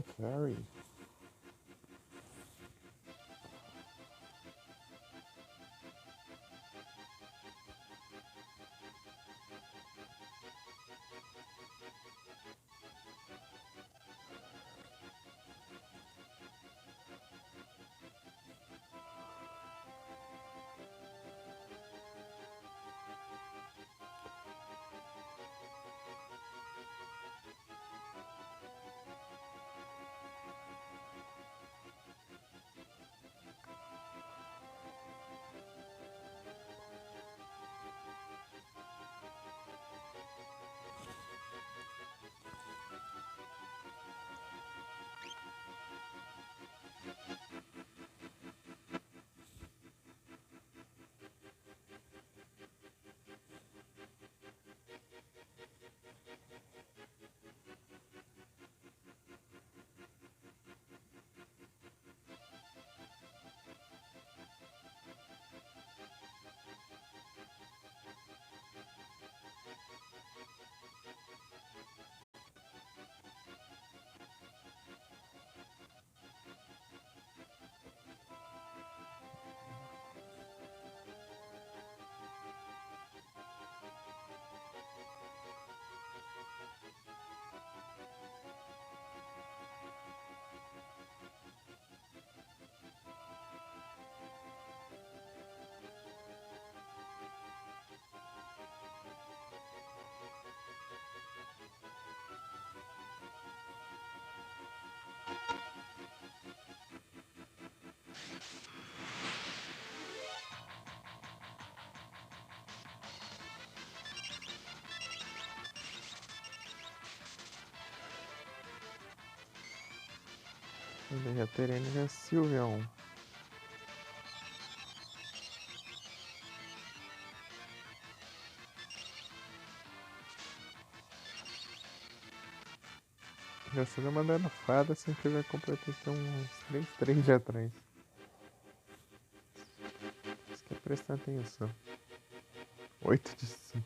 Ferrari. Já teremos já Silvião. Já sendo mandando fada assim que vai completar uns 3 de atrás. Isso que é prestar atenção. 8 de 5.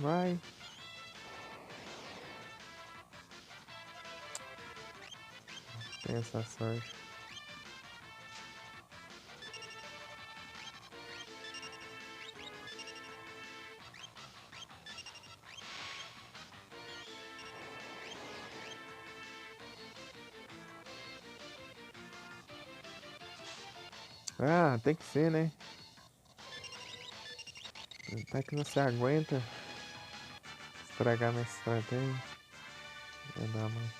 Vai. Tem essa sorte. Ah, tem que ser, né? Até que não se aguenta estragar minha estratégia. É da mãe.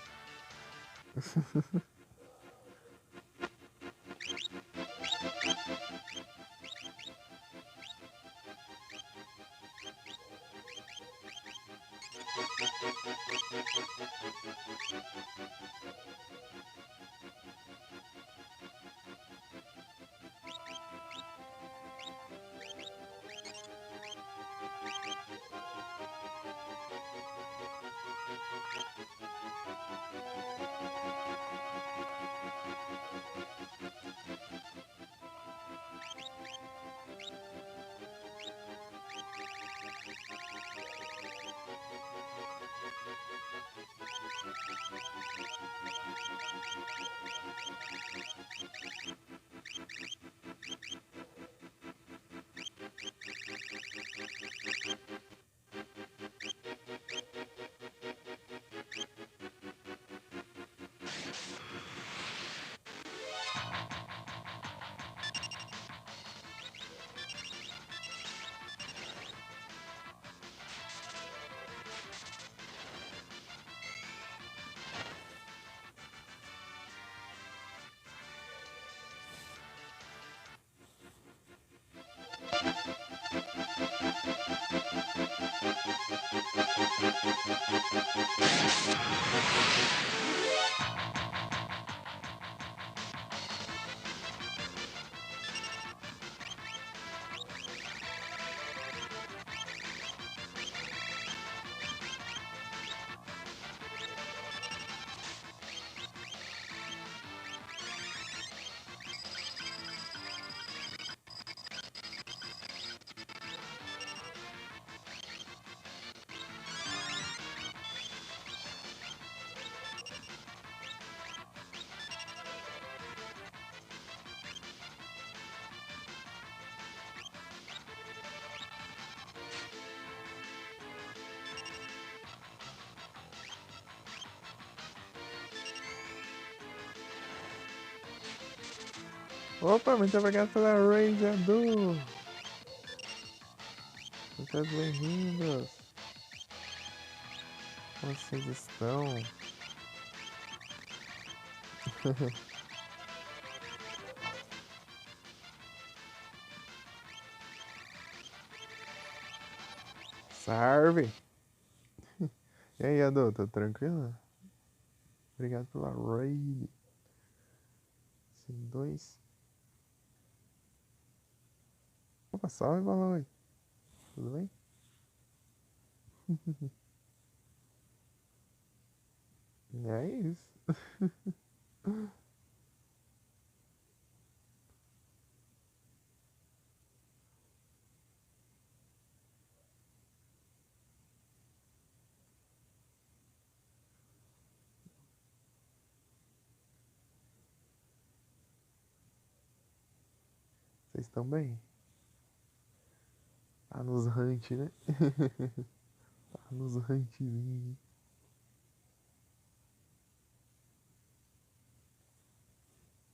Opa, muito obrigado pela raid, Adu. Muito bem-vindos. Como vocês estão? Salve! E aí, Adu, tá tranquilo? Obrigado pela raid. C2. Opa, salve, Balão. Tudo bem? É isso. Vocês estão bem? Tá nos hunt, né? Tá nos huntzinhos.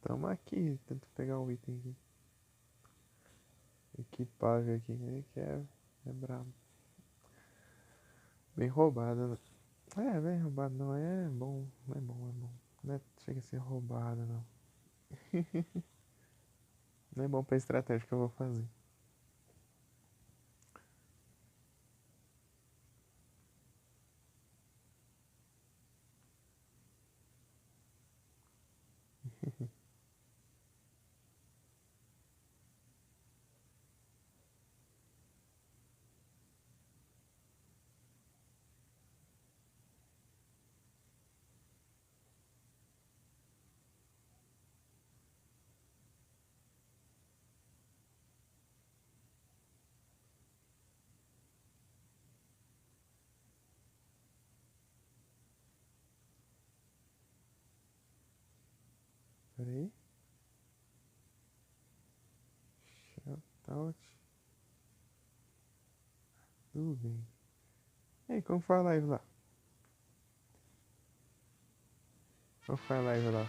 Tamo aqui, tento pegar o item aqui. Equipável aqui, né? Que é brabo. Bem roubado, né? É, bem roubado não, é bom, é bom, é bom. Não é, chega a ser roubado, não. Não é bom pra estratégia que eu vou fazer. Pera aí. Shoutout. Tudo bem. E aí, como foi a live lá? Como foi a live lá?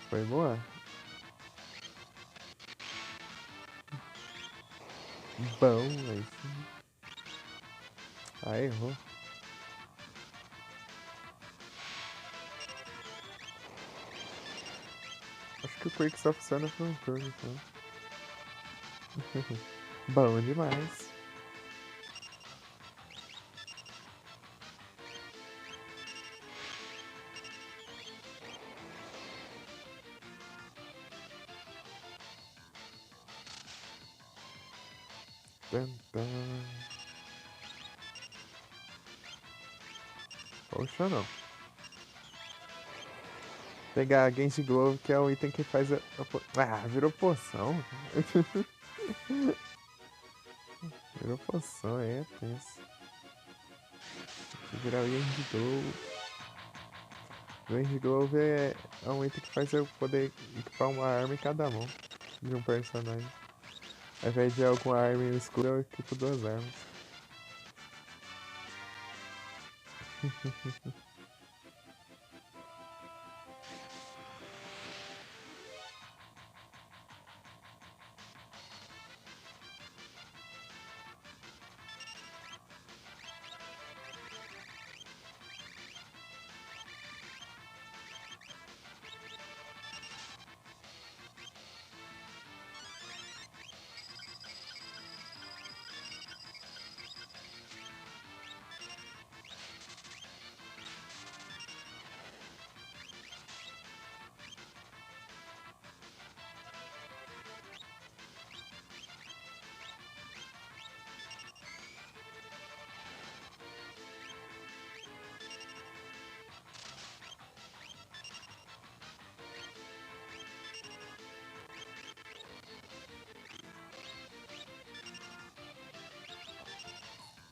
Foi boa? Bom, aí sim. Ah, errou. Acho que o Quake só funciona por um turno, então. Bom demais. Tan, tan. Poxa, não. Pegar a Genji Glove, que é o item que faz Ah, virou poção. Virou poção, é tenso. Virar o Genji Glove. O Genji Glove é um item que faz eu poder equipar uma arma em cada mão de um personagem. Ao invés de alguma arma em escuro, eu equipo duas armas.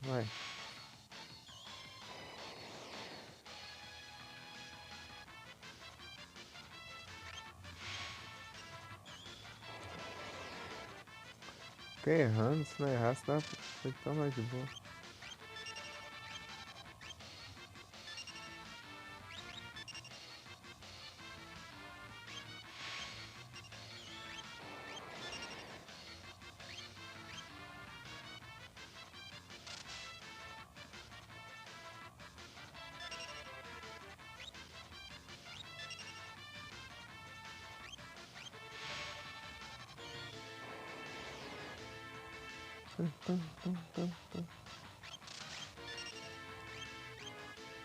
Vai. Fiquei errando, se não errasse, dá pra tão mais de boa.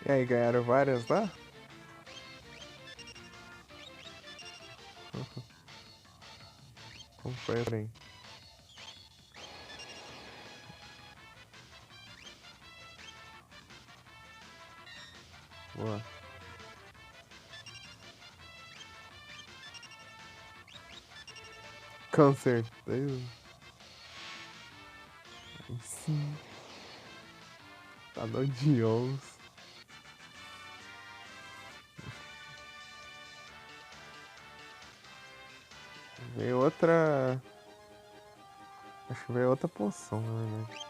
E aí, ganharam várias lá? Como foi assim? Boa. Com certeza. Aí sim. Tá no de 11. Veio outra. Acho que veio outra poção, na verdade.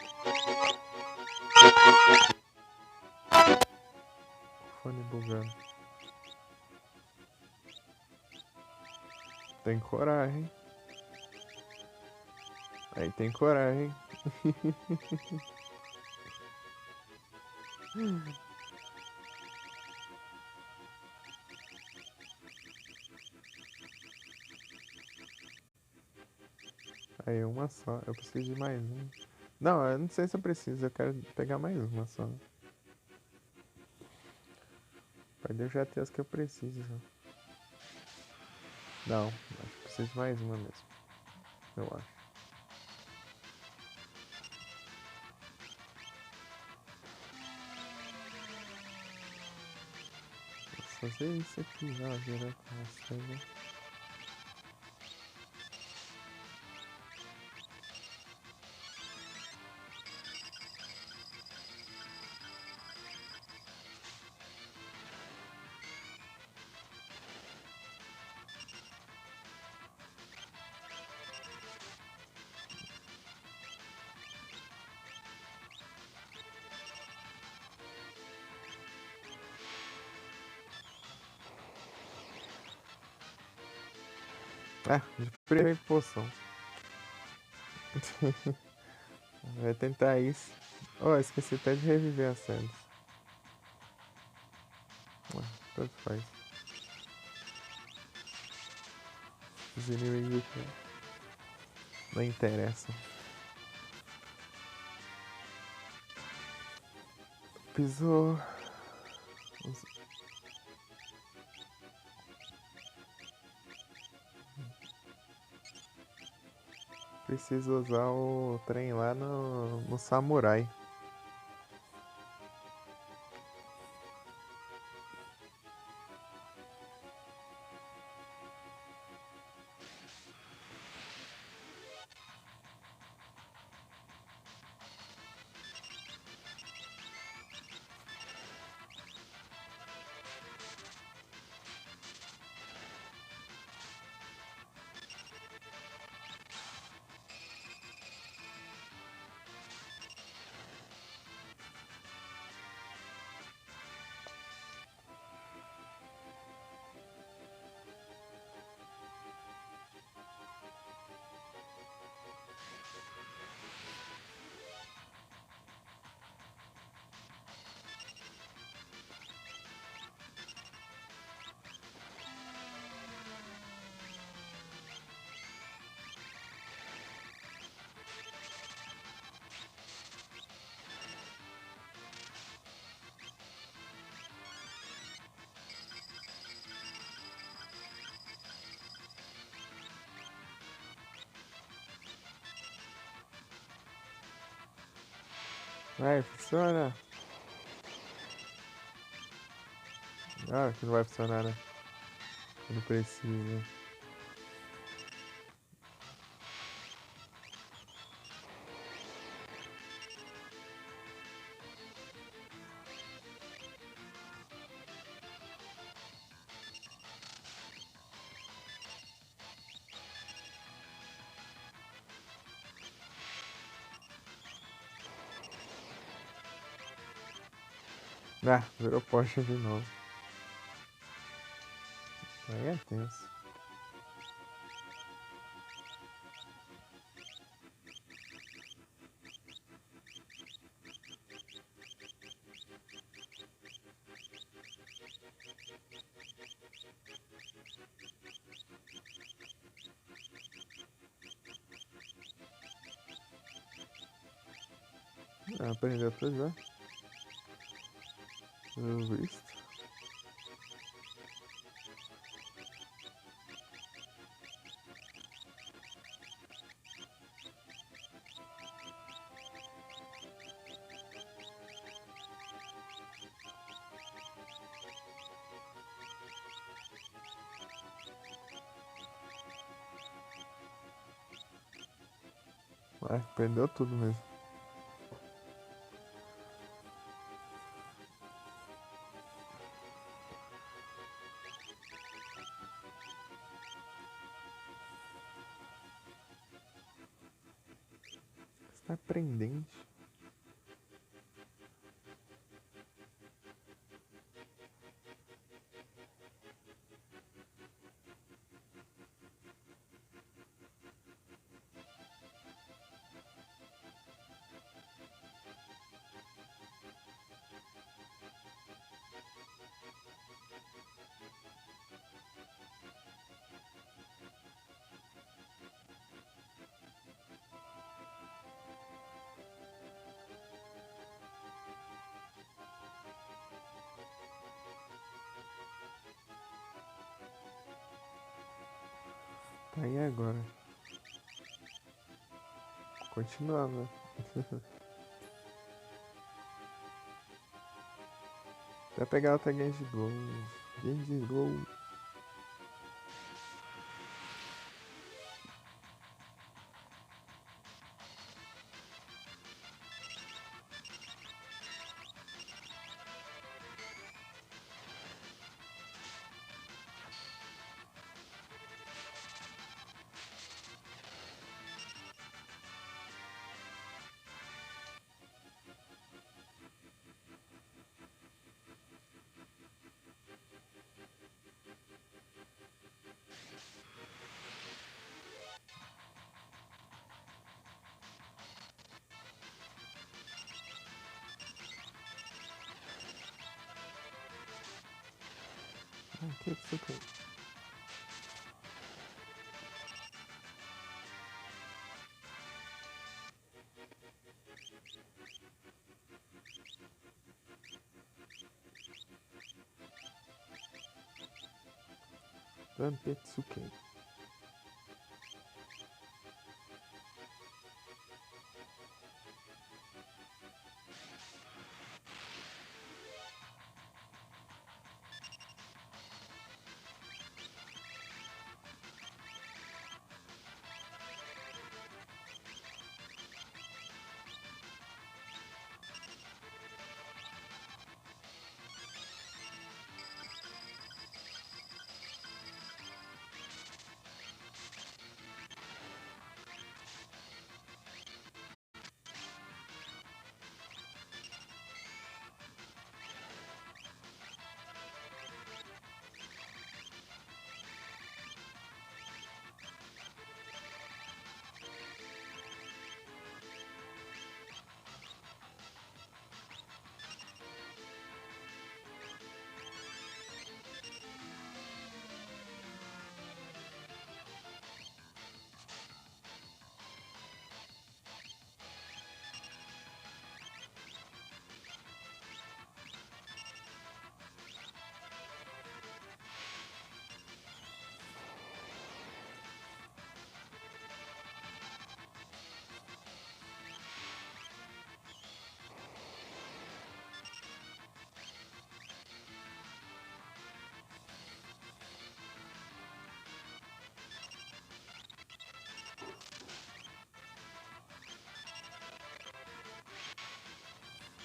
Fone bugando. Tem coragem. Aí tem coragem. Aí uma só. Eu preciso de mais um. Não, eu não sei se eu preciso. Eu quero pegar mais uma só. Pode eu já ter as que eu preciso. Não, acho que preciso de mais uma mesmo. Eu acho. Vou fazer isso aqui já, direto na série. Ah, de primeira poção. Vai tentar isso. Oh, esqueci até de reviver as séries. Ah, tanto faz. Os inimigos não interessam. Pisou. Preciso usar o trem lá no Samurai. Vai, funciona. Ah, que não vai funcionar, né? Quando precisa. Ah, virou Porsche de novo. Aí é tenso. Ah, aprendeu tudo já? Pelo visto. Ué, aprendeu tudo mesmo. Você tá aprendendo. Tá aí agora. Continuando, né? Vai pegar outra Genji Glow. Genji Glow. Ah, que você tem? Zantetsuken.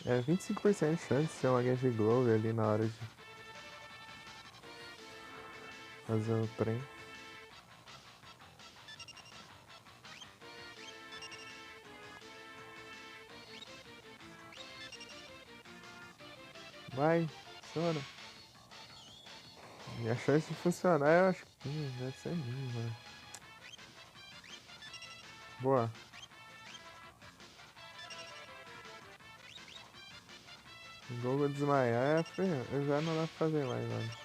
É 25% de chance de ser uma Genji Glow ali na hora de fazer o trem. Vai, funciona. E a chance de funcionar eu acho que deve ser mínima. Boa. O gol vou desmaiar, eu já não dá pra fazer mais nada.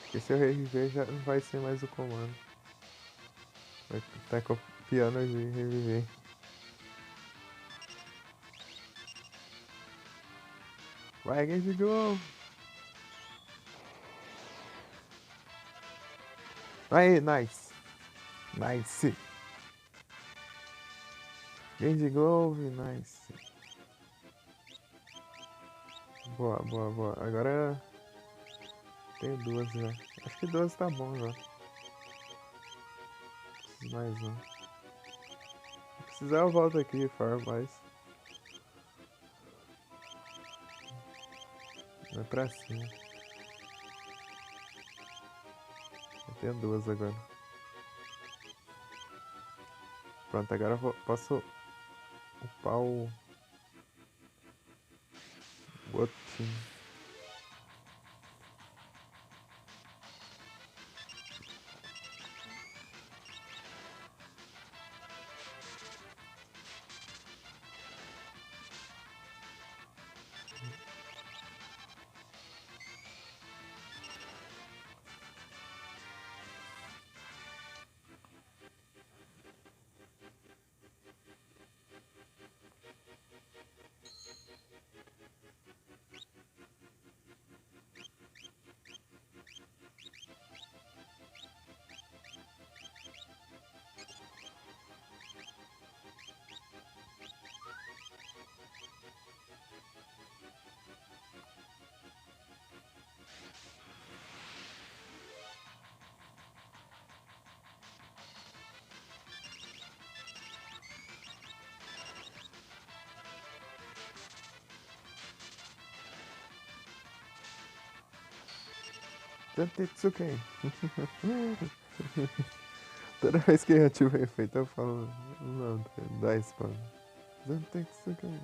Porque se eu reviver já não vai ser mais o comando. Vai estar copiando de reviver. Vai, game de gol! Aí, nice! Nice! Game de gol, nice! Boa, boa, boa. Agora tenho duas já. Acho que duas tá bom já. Preciso mais um. Se precisar eu volto aqui e farm mais. Vai pra cima. Eu tenho duas agora. Pronto, agora eu posso upar o outro time. Zantetsuken. Toda vez que eu ativo o efeito eu falo, não, dá spam. Zantetsuken.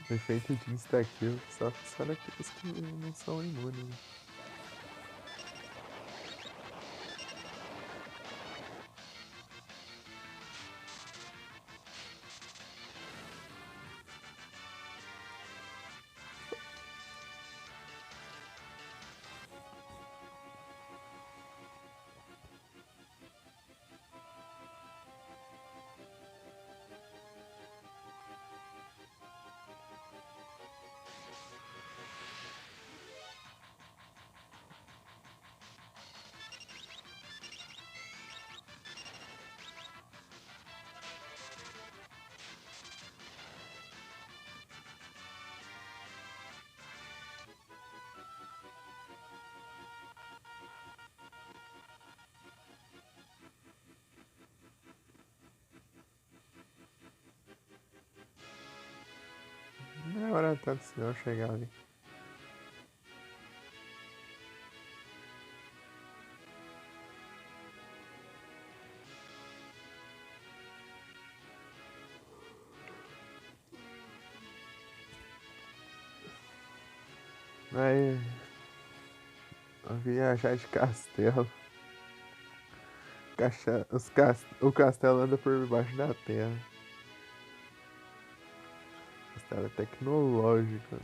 O efeito de insta-kill só funciona aqueles que não são imunes. Não é hora tanto se eu chegar ali. Aí, viajar de castelo. O castelo anda por baixo da terra. Castelo é tecnológico.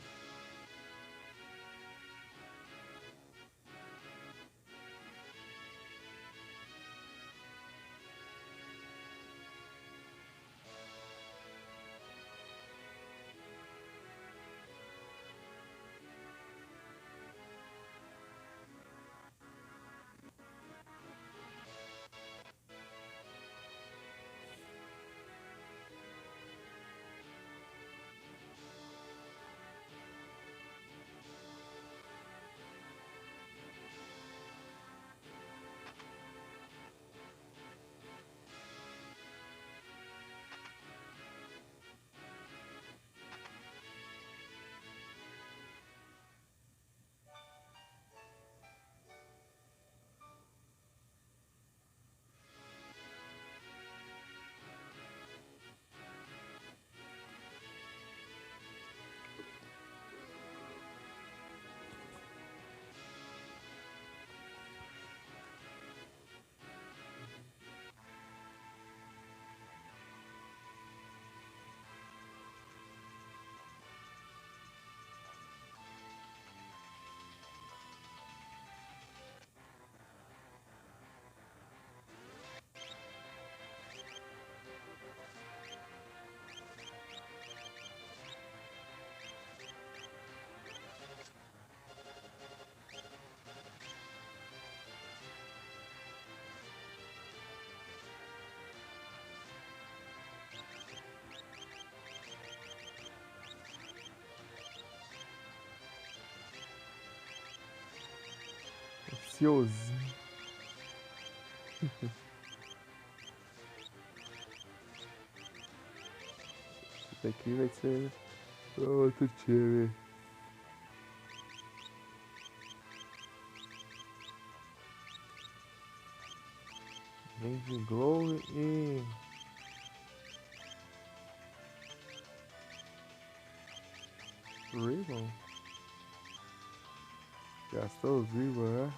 ansioso. Isso aqui vai ser outro time. Range Glow e Ribbon. Gastou os Ribbon, né?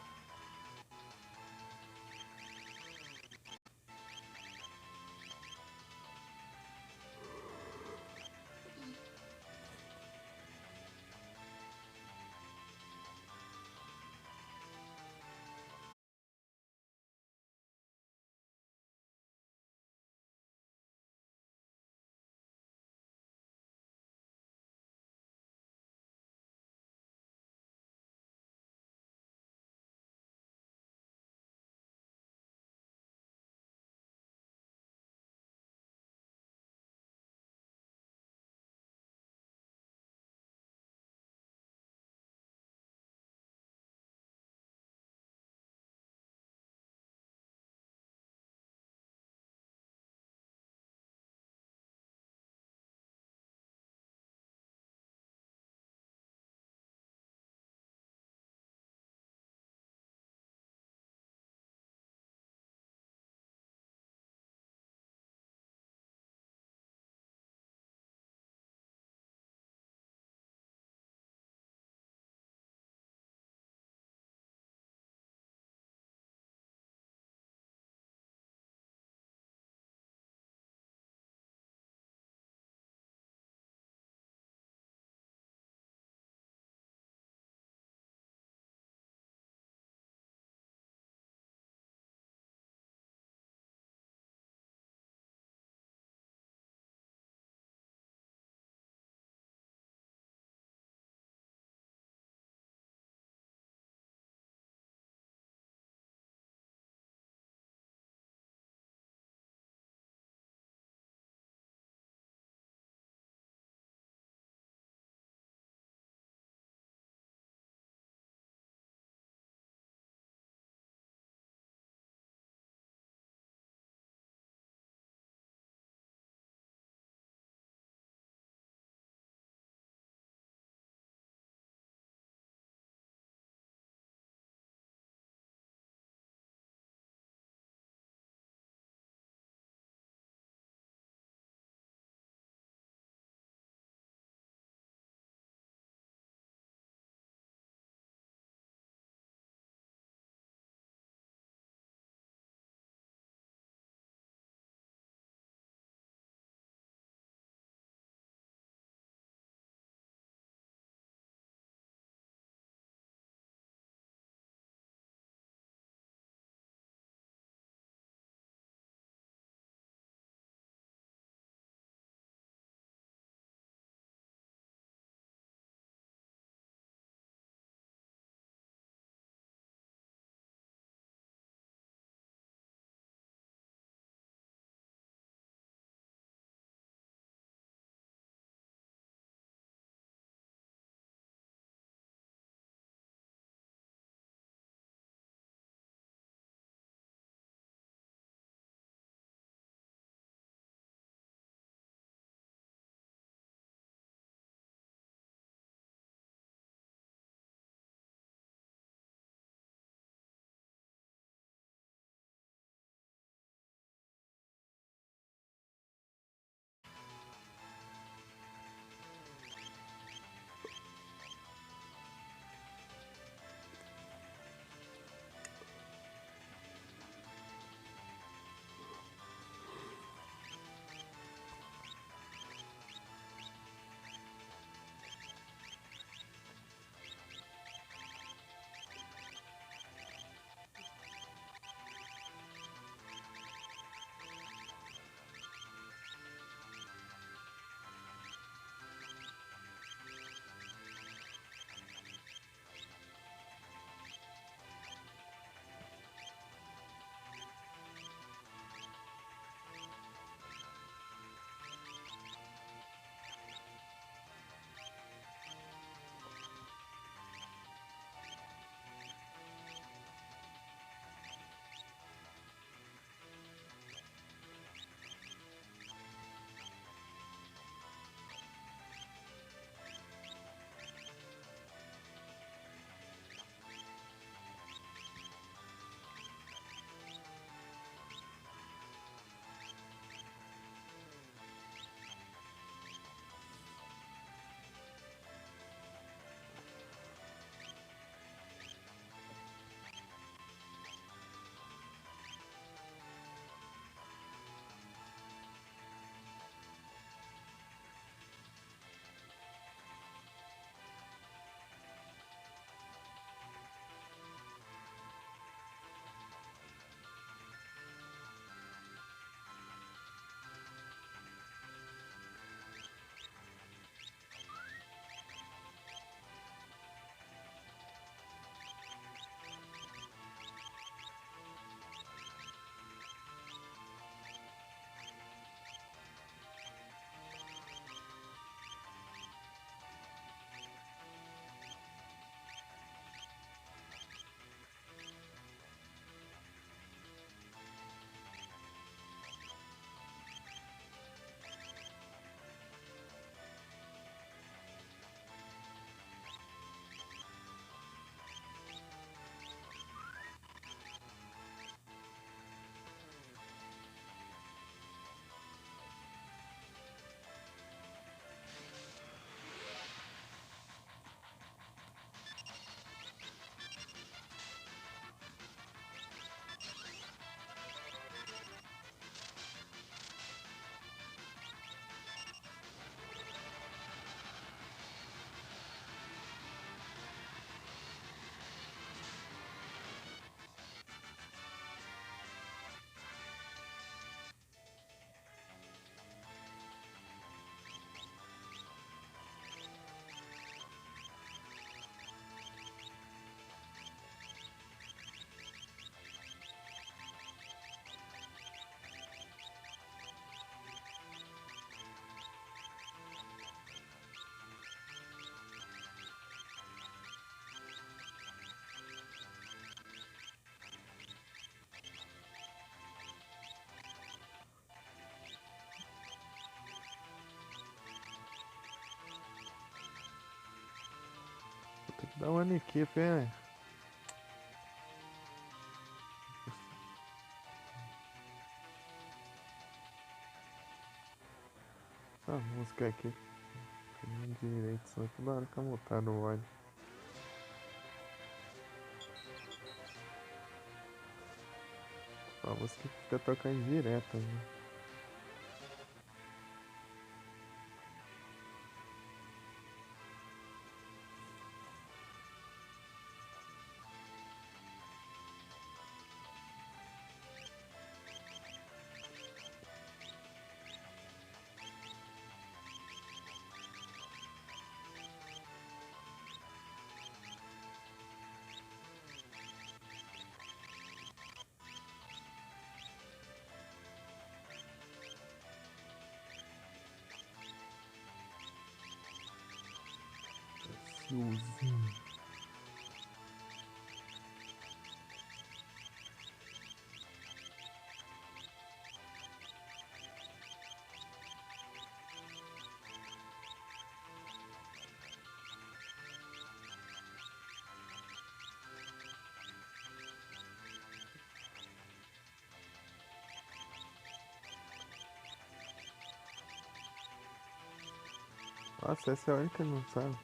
uma equipe, hein? Essa música aqui. Direito, só toda hora que eu botar no óleo. A música que fica tocando direto, né? Tiozinho. Nossa, essa é a única que não sabe.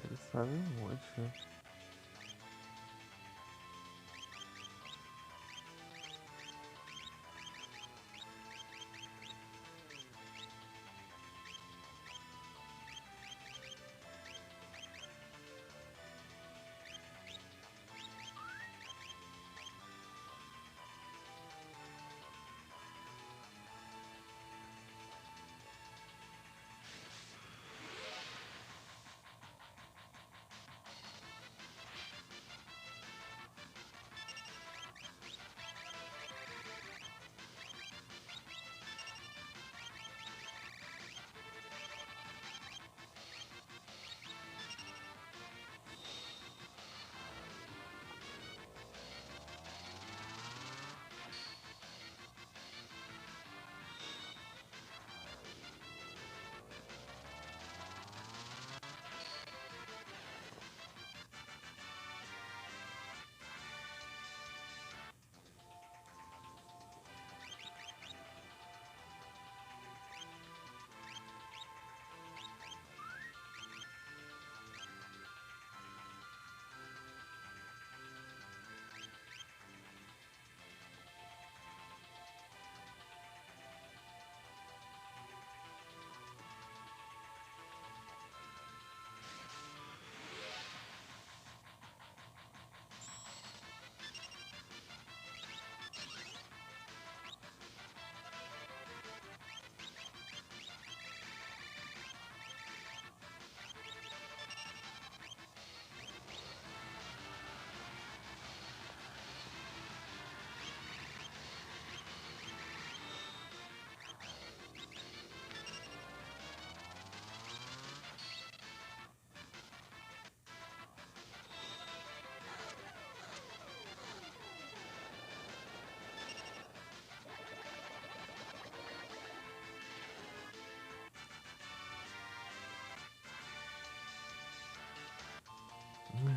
Ele sabe um monte, né?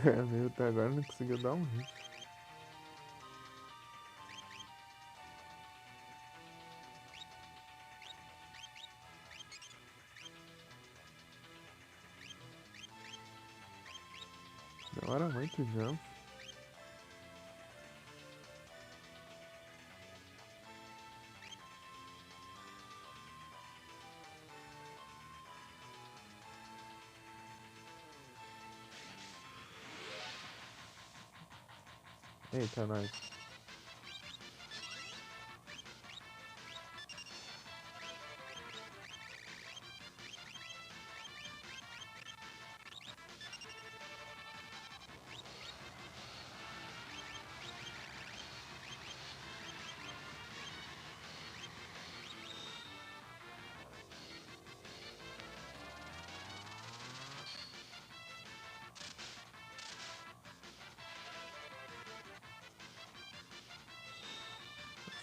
É, meu, até agora não conseguiu dar um hit. Demora muito jump. Eita, nós.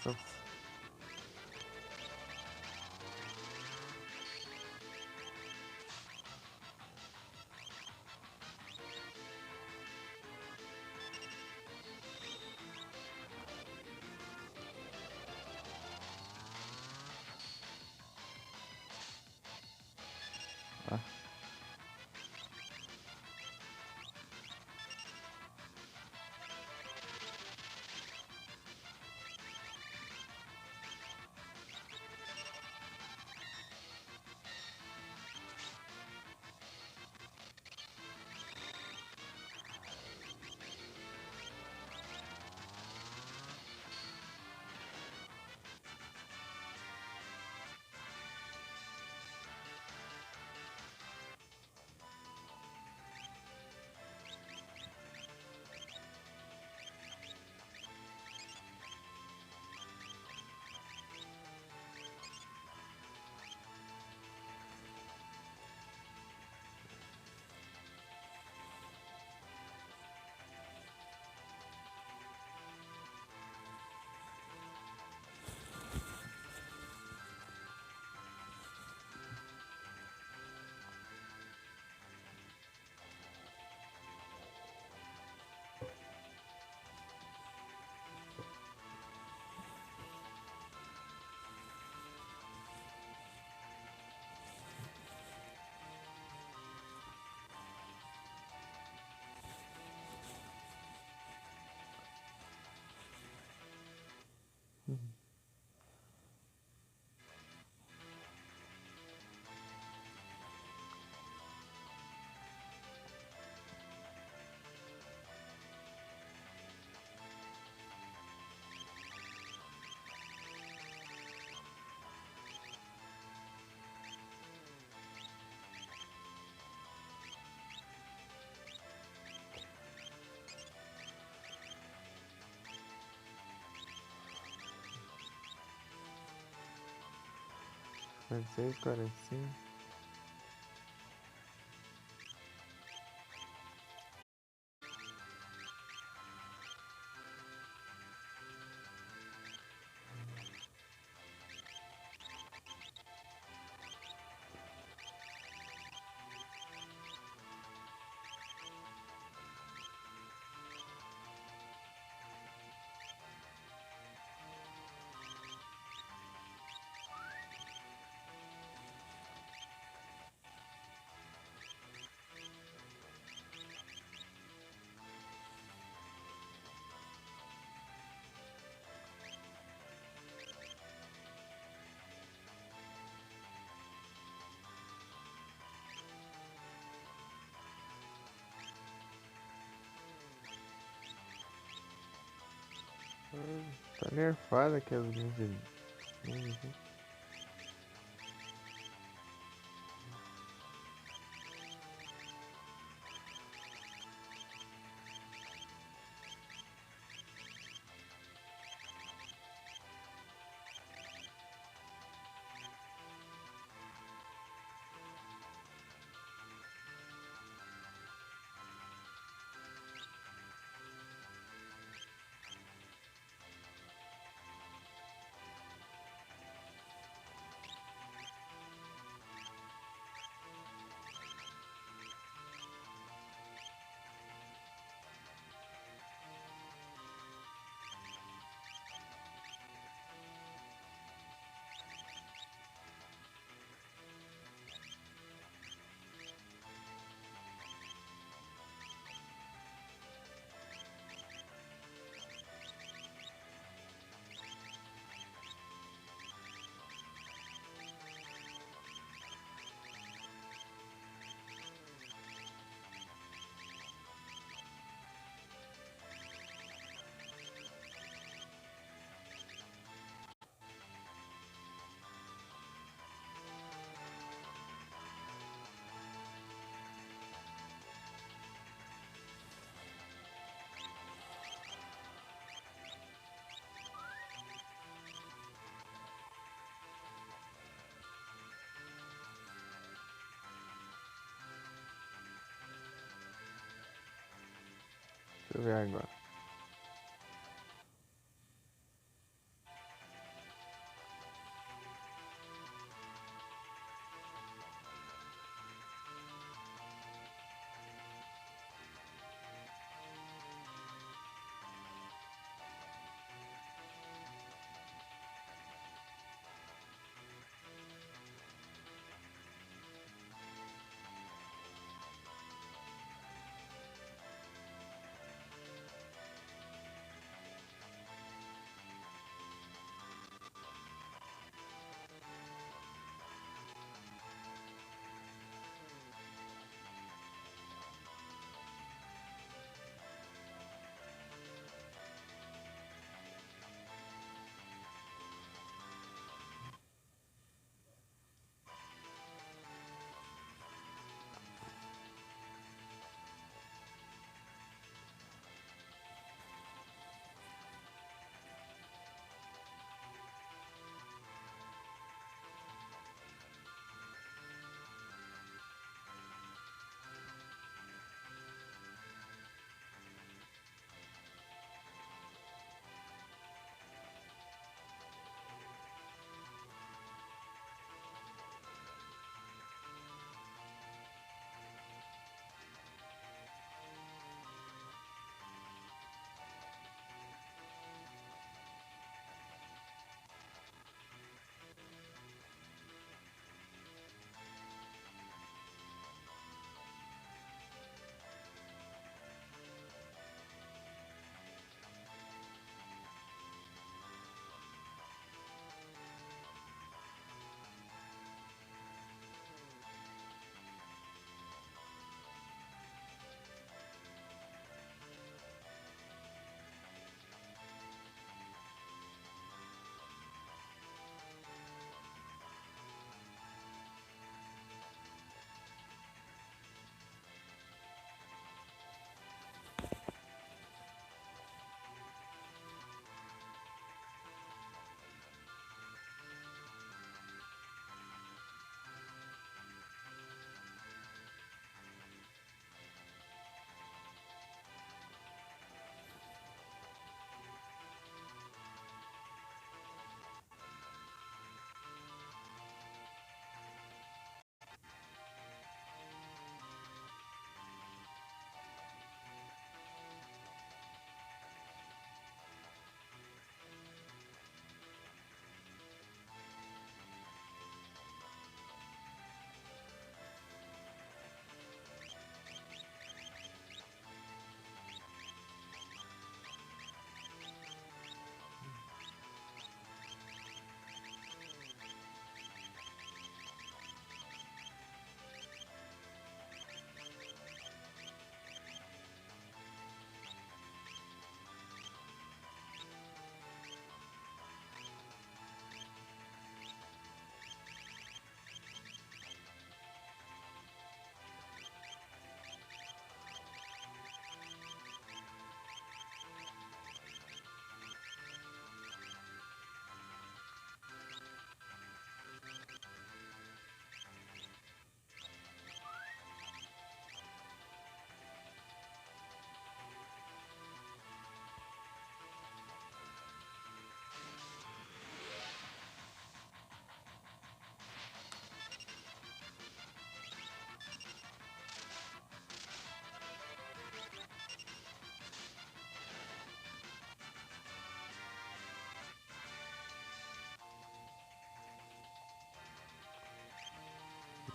Nossa. Ah, 46, 45. Tá nerfada aquelas linhas de linhas, né? Deixa eu ver agora.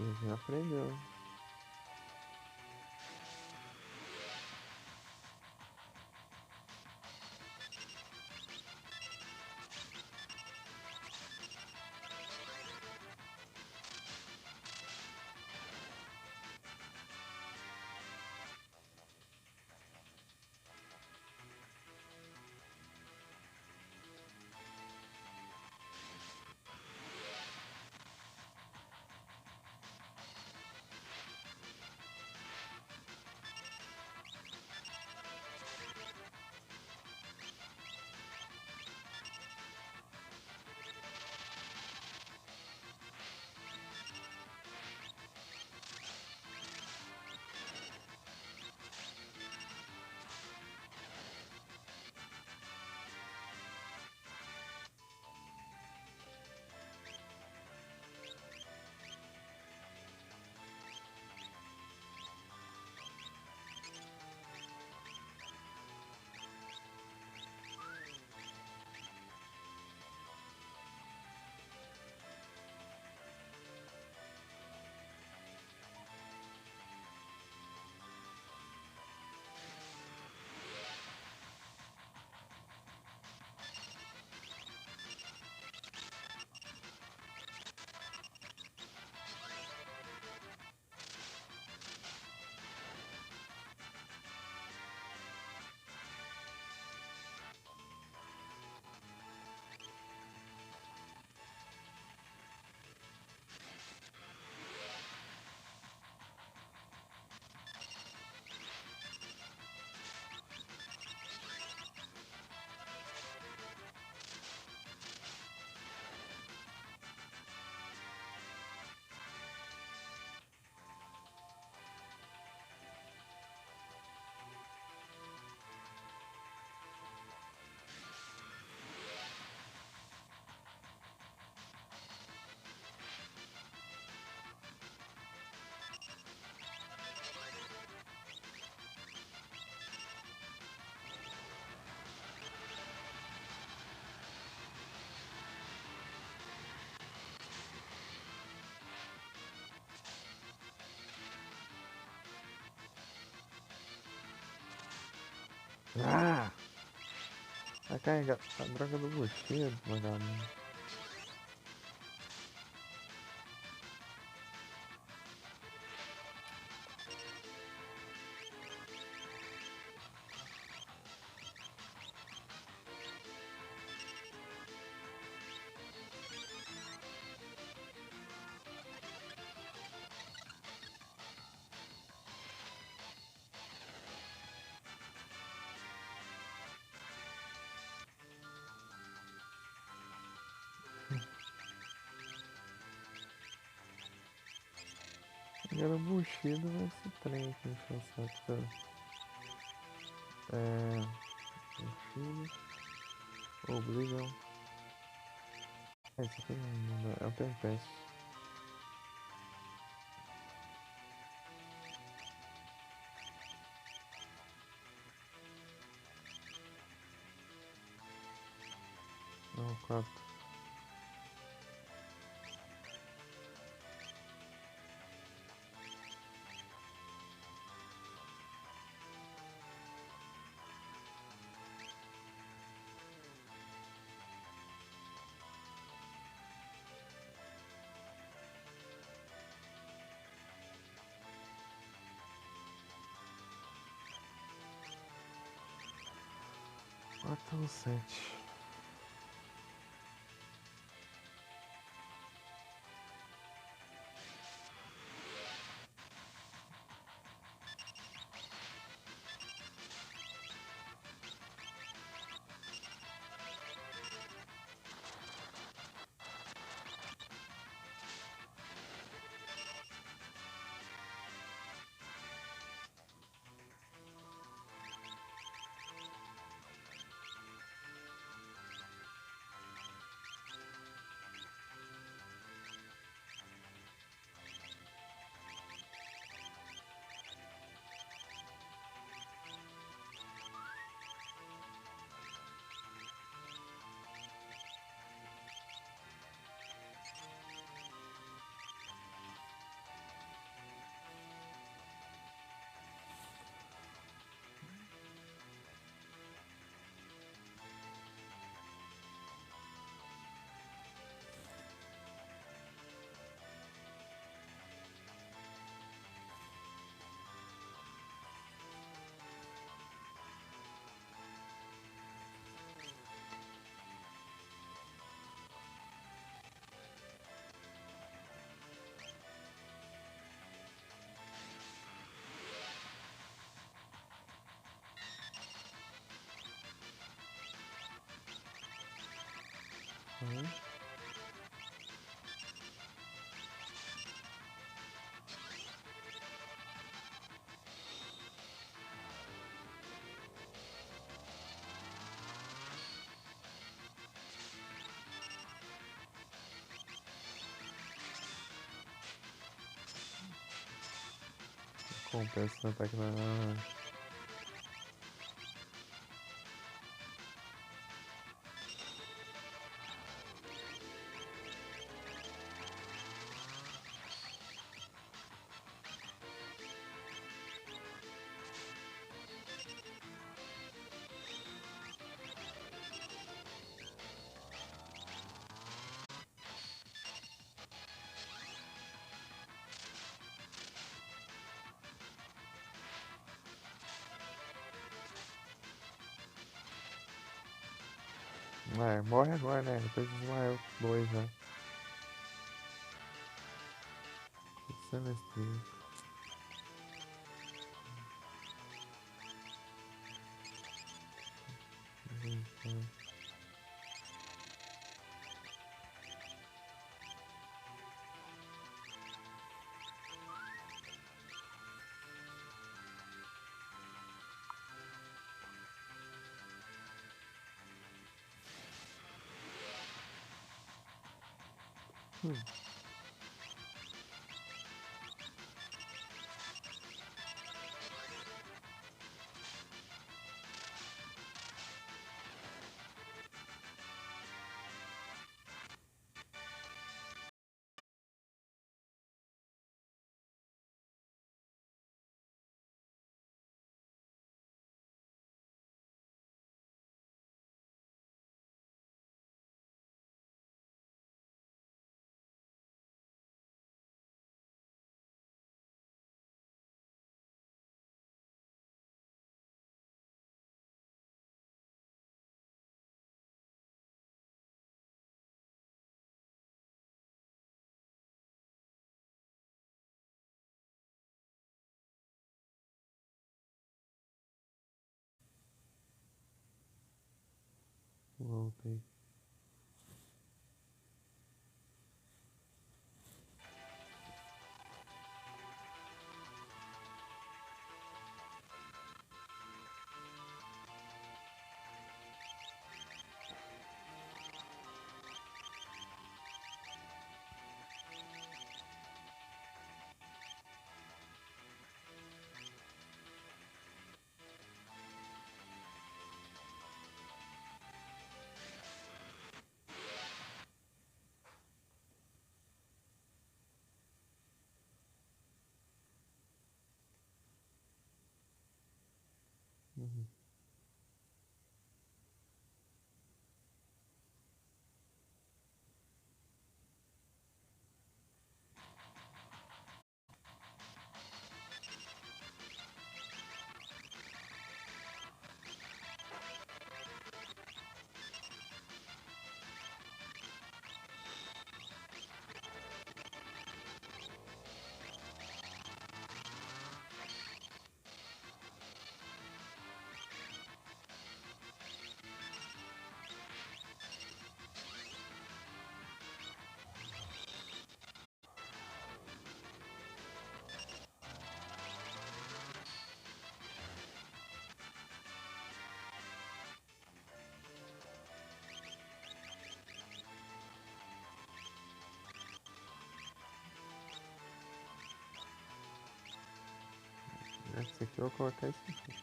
Ele já aprendeu. Ah! Vai carregar a droga do mochila, vagabundo. Agora o Bushido vai se trem aqui no seu saco. Bushido. Oblivion. Isso aqui não dá. É o Tempest. Não, 4. Quatro ou 7. Uhum. Compensa no ataque na. É, morre agora, né? Depois desmaiou dois já. Sinistro. Voltei. Uhum. Esse aqui eu vou colocar esse aqui.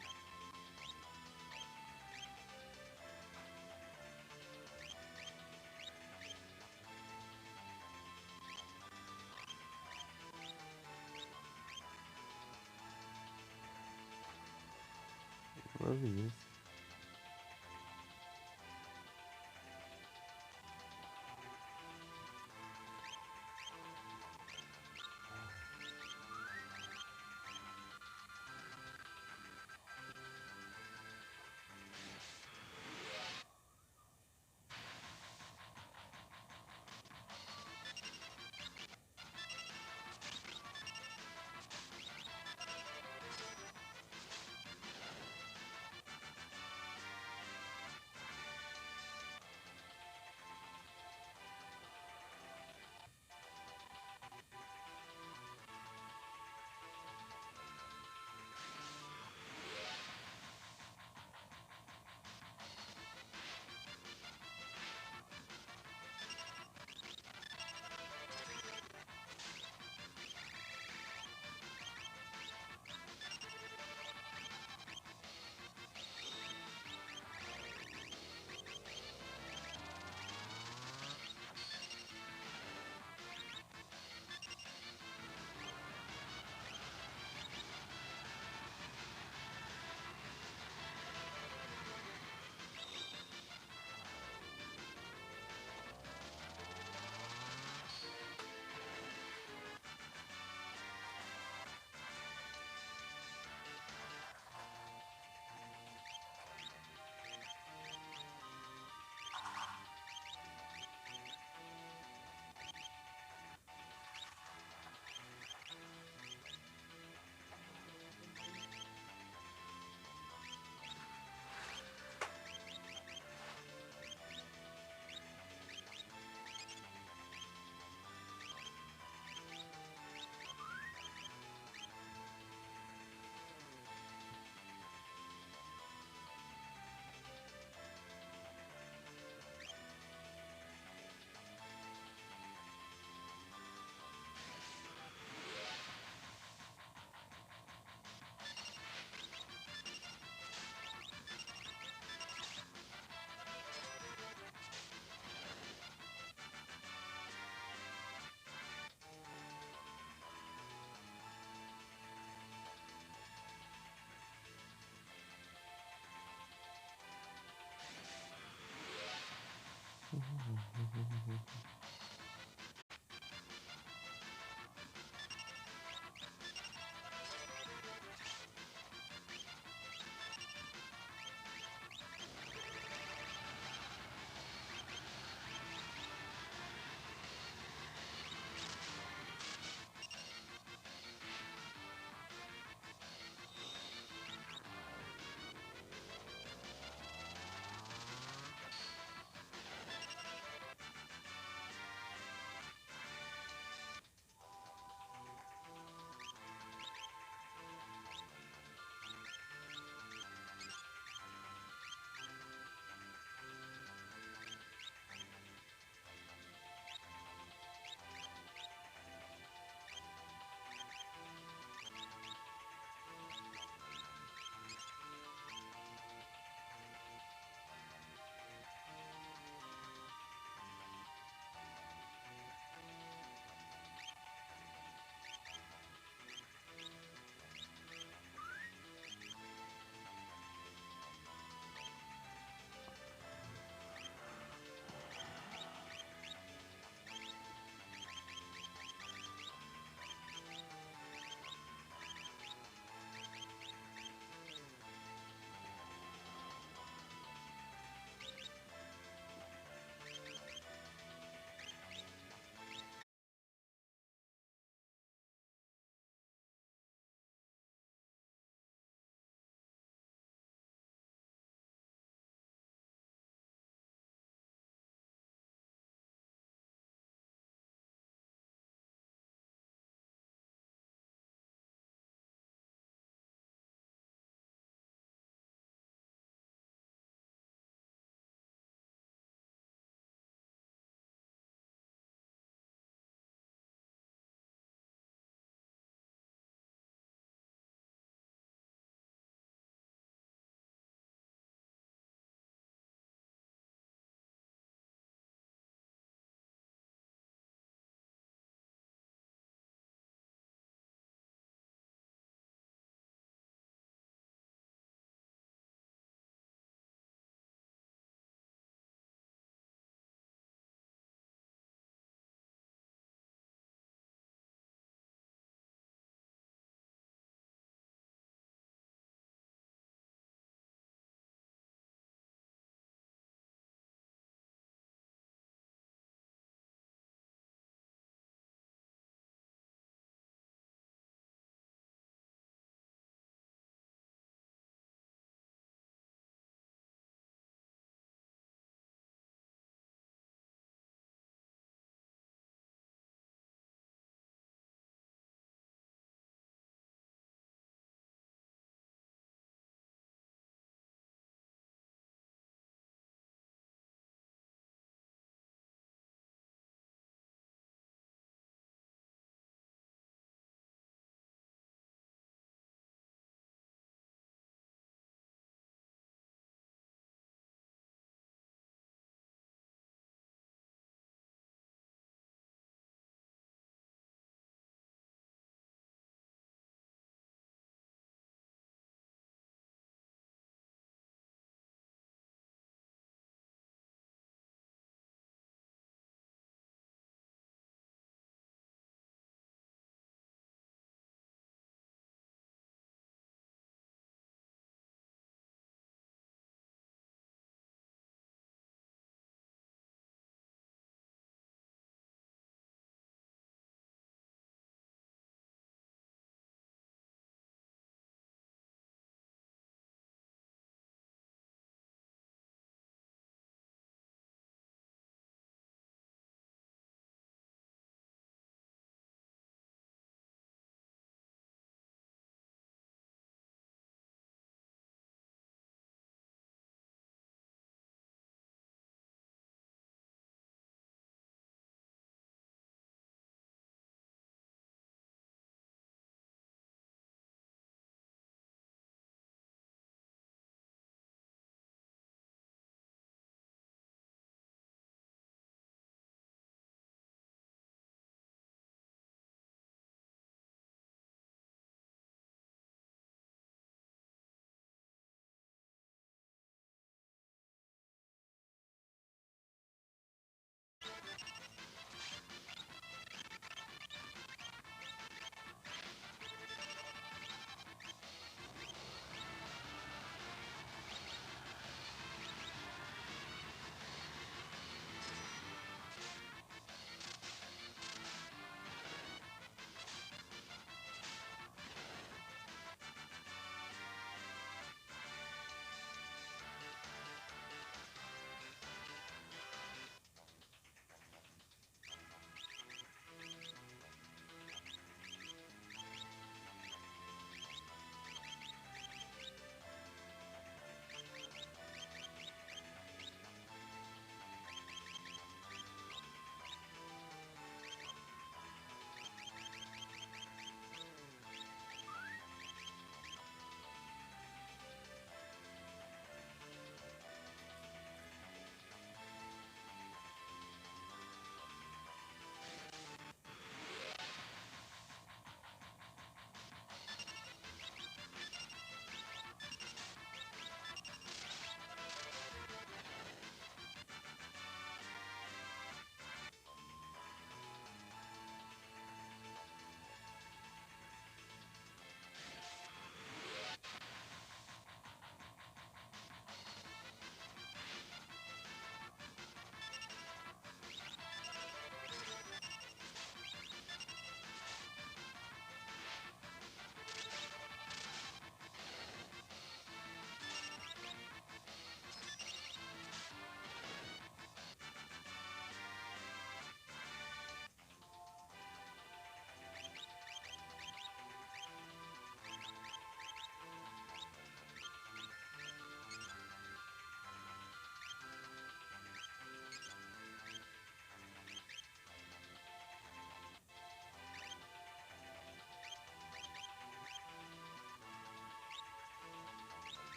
Vou ouvir isso.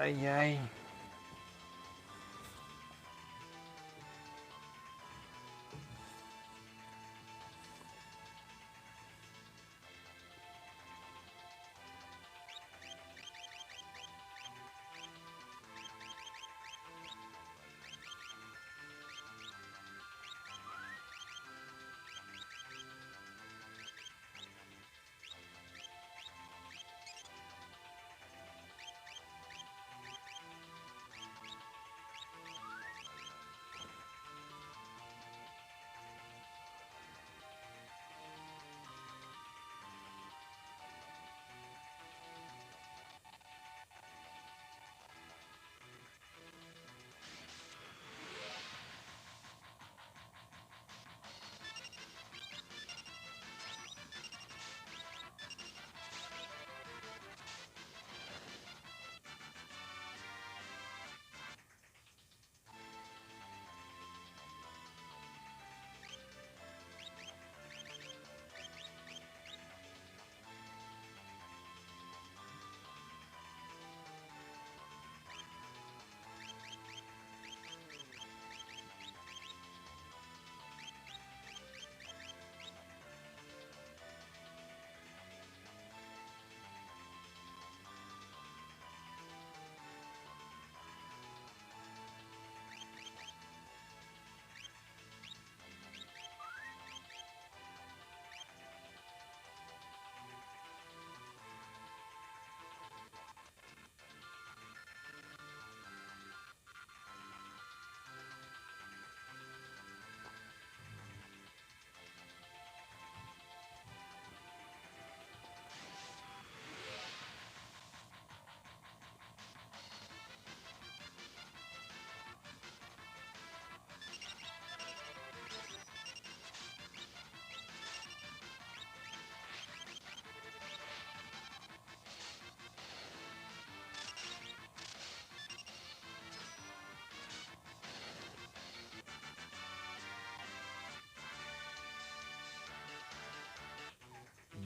Ai, ai.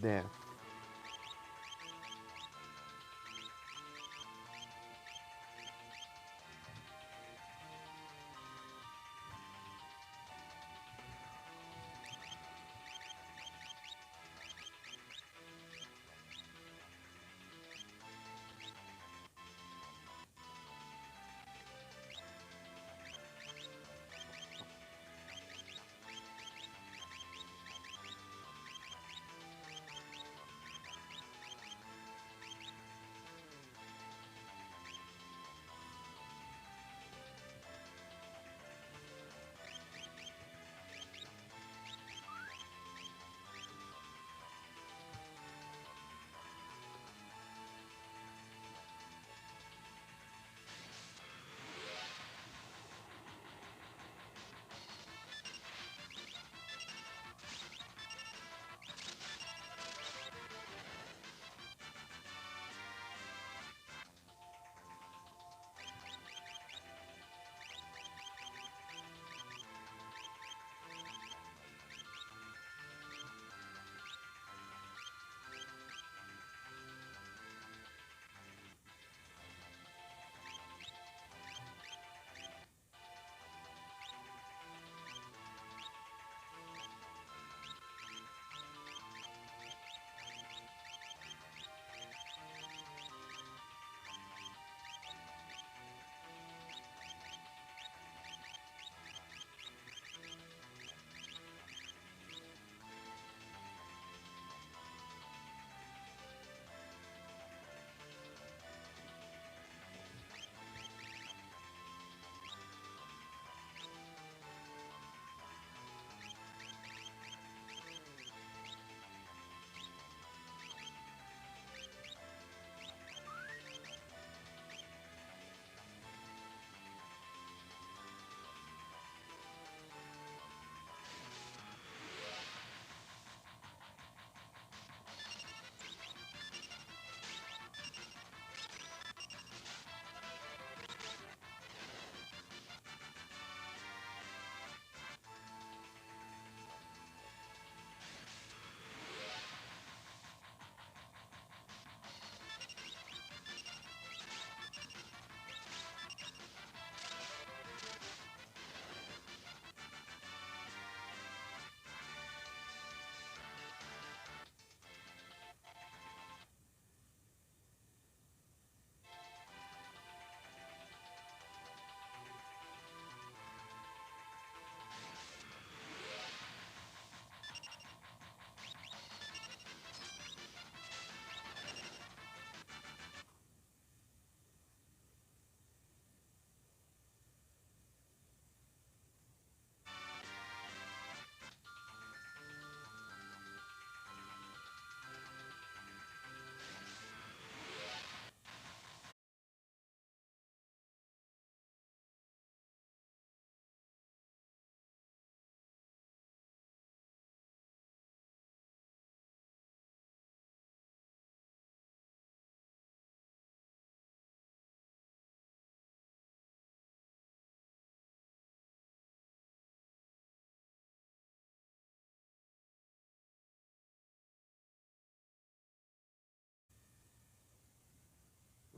Death.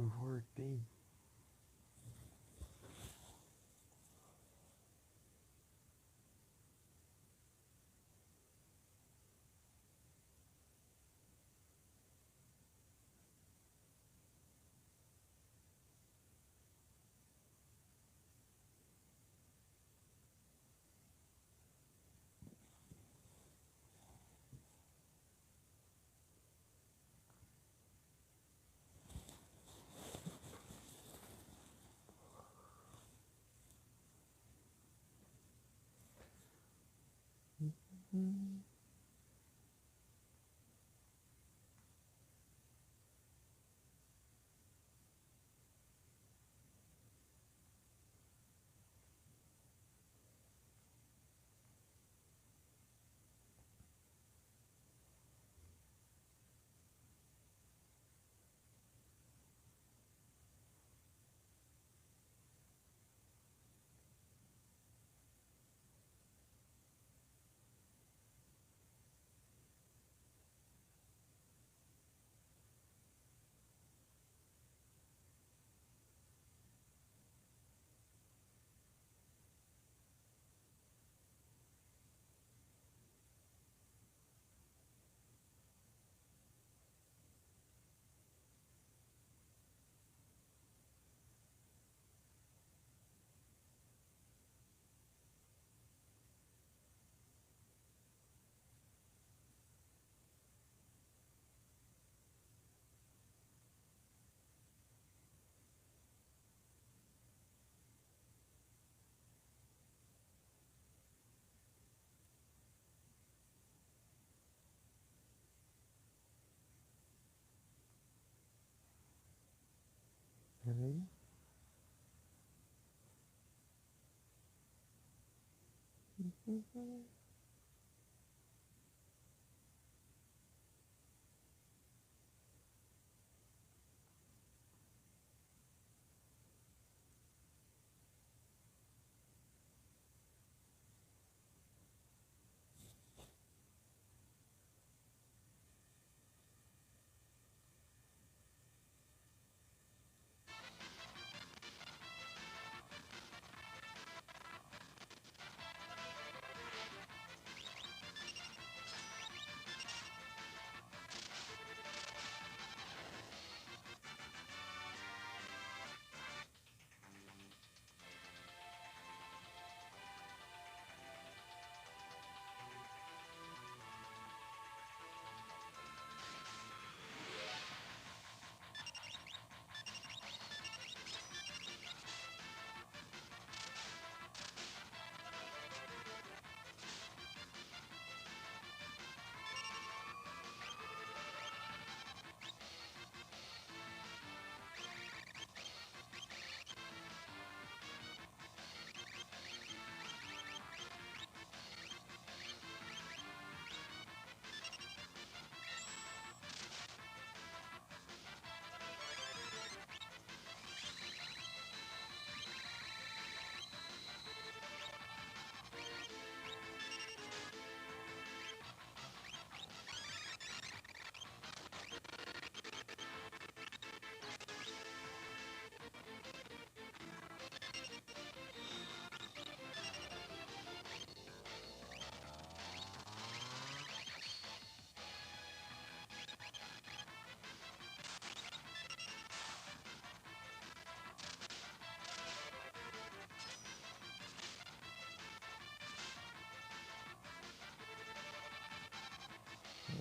14. Peraí.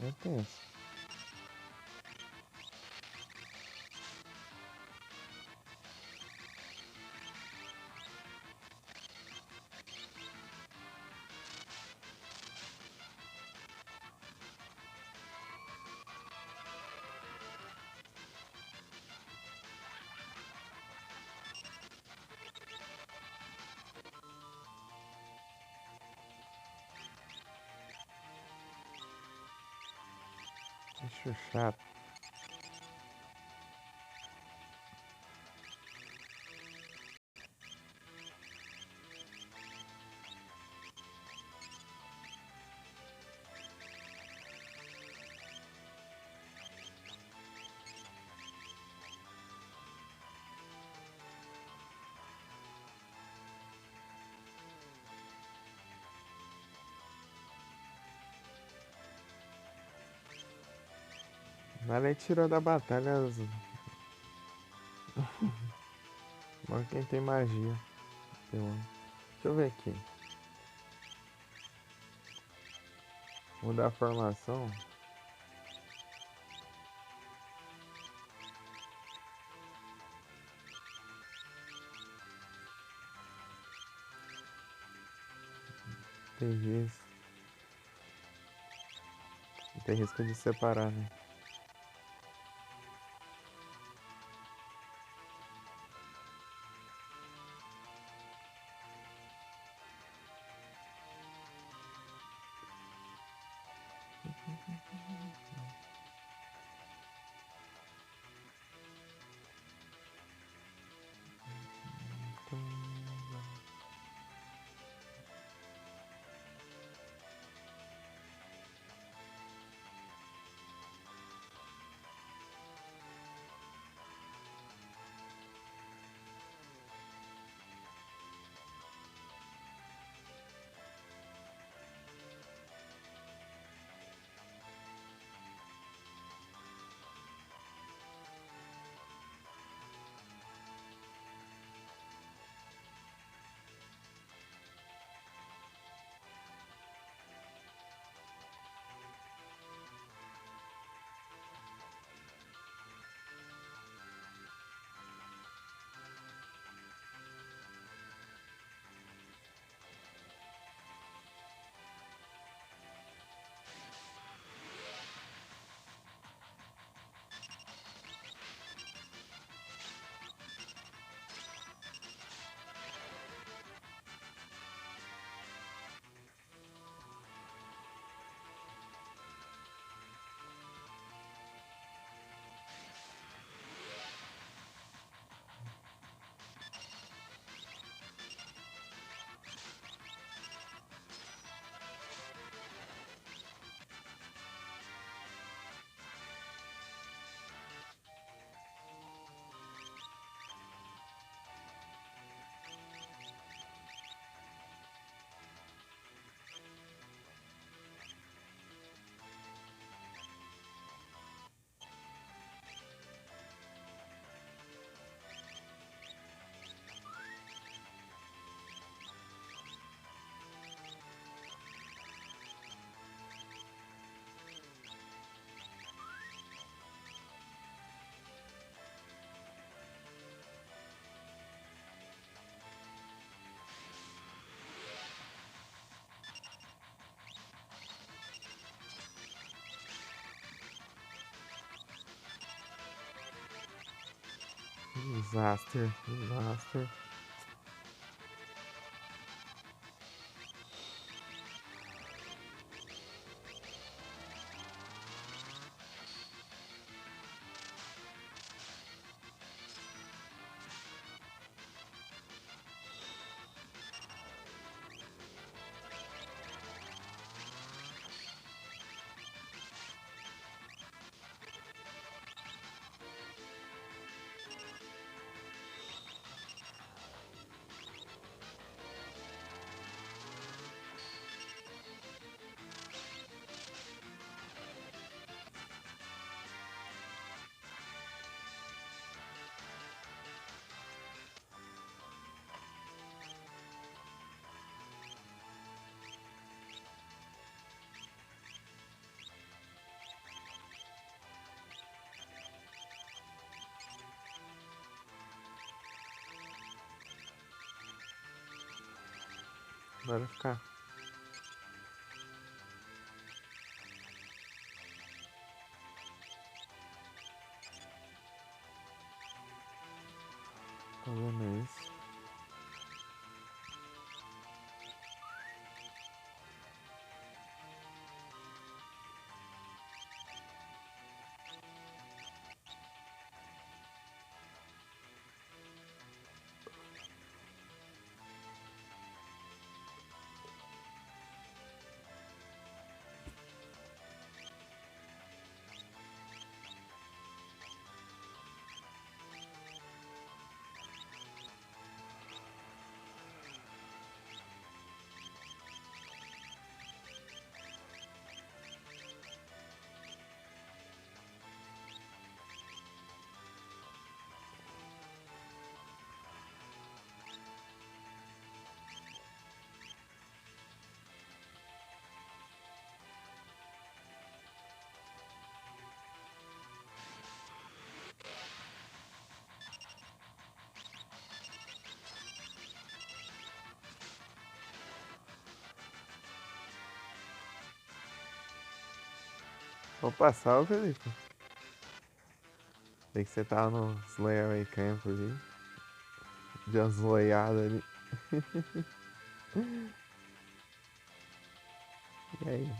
É tenso. Bicho chato. Ela tirou da batalha mas quem tem magia. Deixa eu ver aqui. Mudar a formação. Tem risco. Tem risco de separar, né? Disaster. Disaster. Bora ficar. Tá vendo isso? Vou passar, ô Felipe. Tem que você tá nos layaway camp ali. De umas loiadas ali. E aí?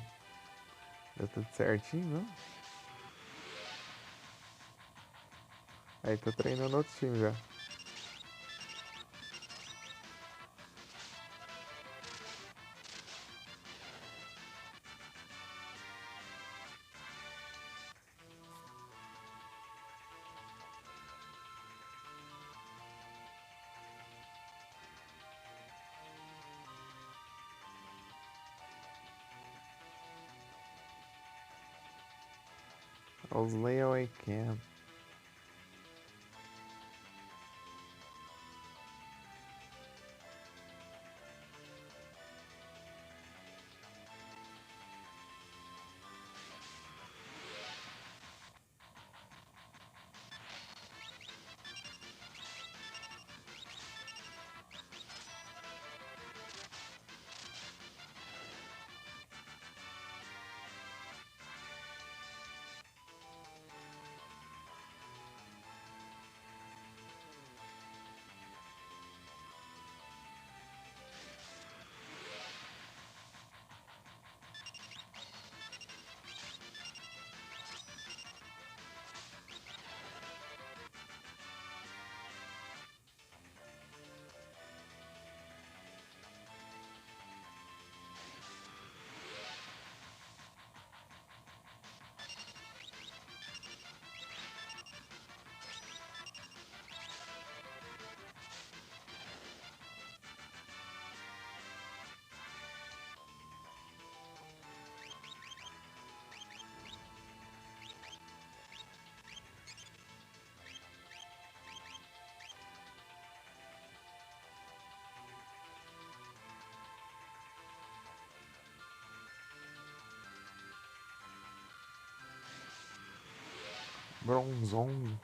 Deu tudo certinho, não? Aí tô treinando outro time já. Os layaway camp. Bronzong.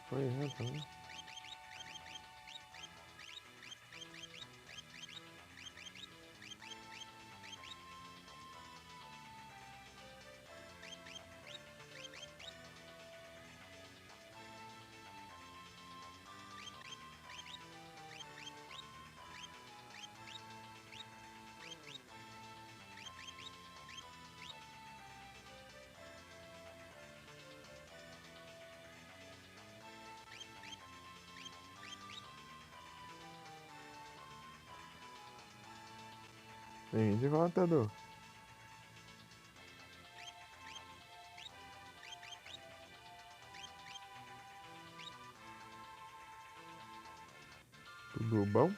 Foi errado também. Vem de volta, Edu. Tudo bom?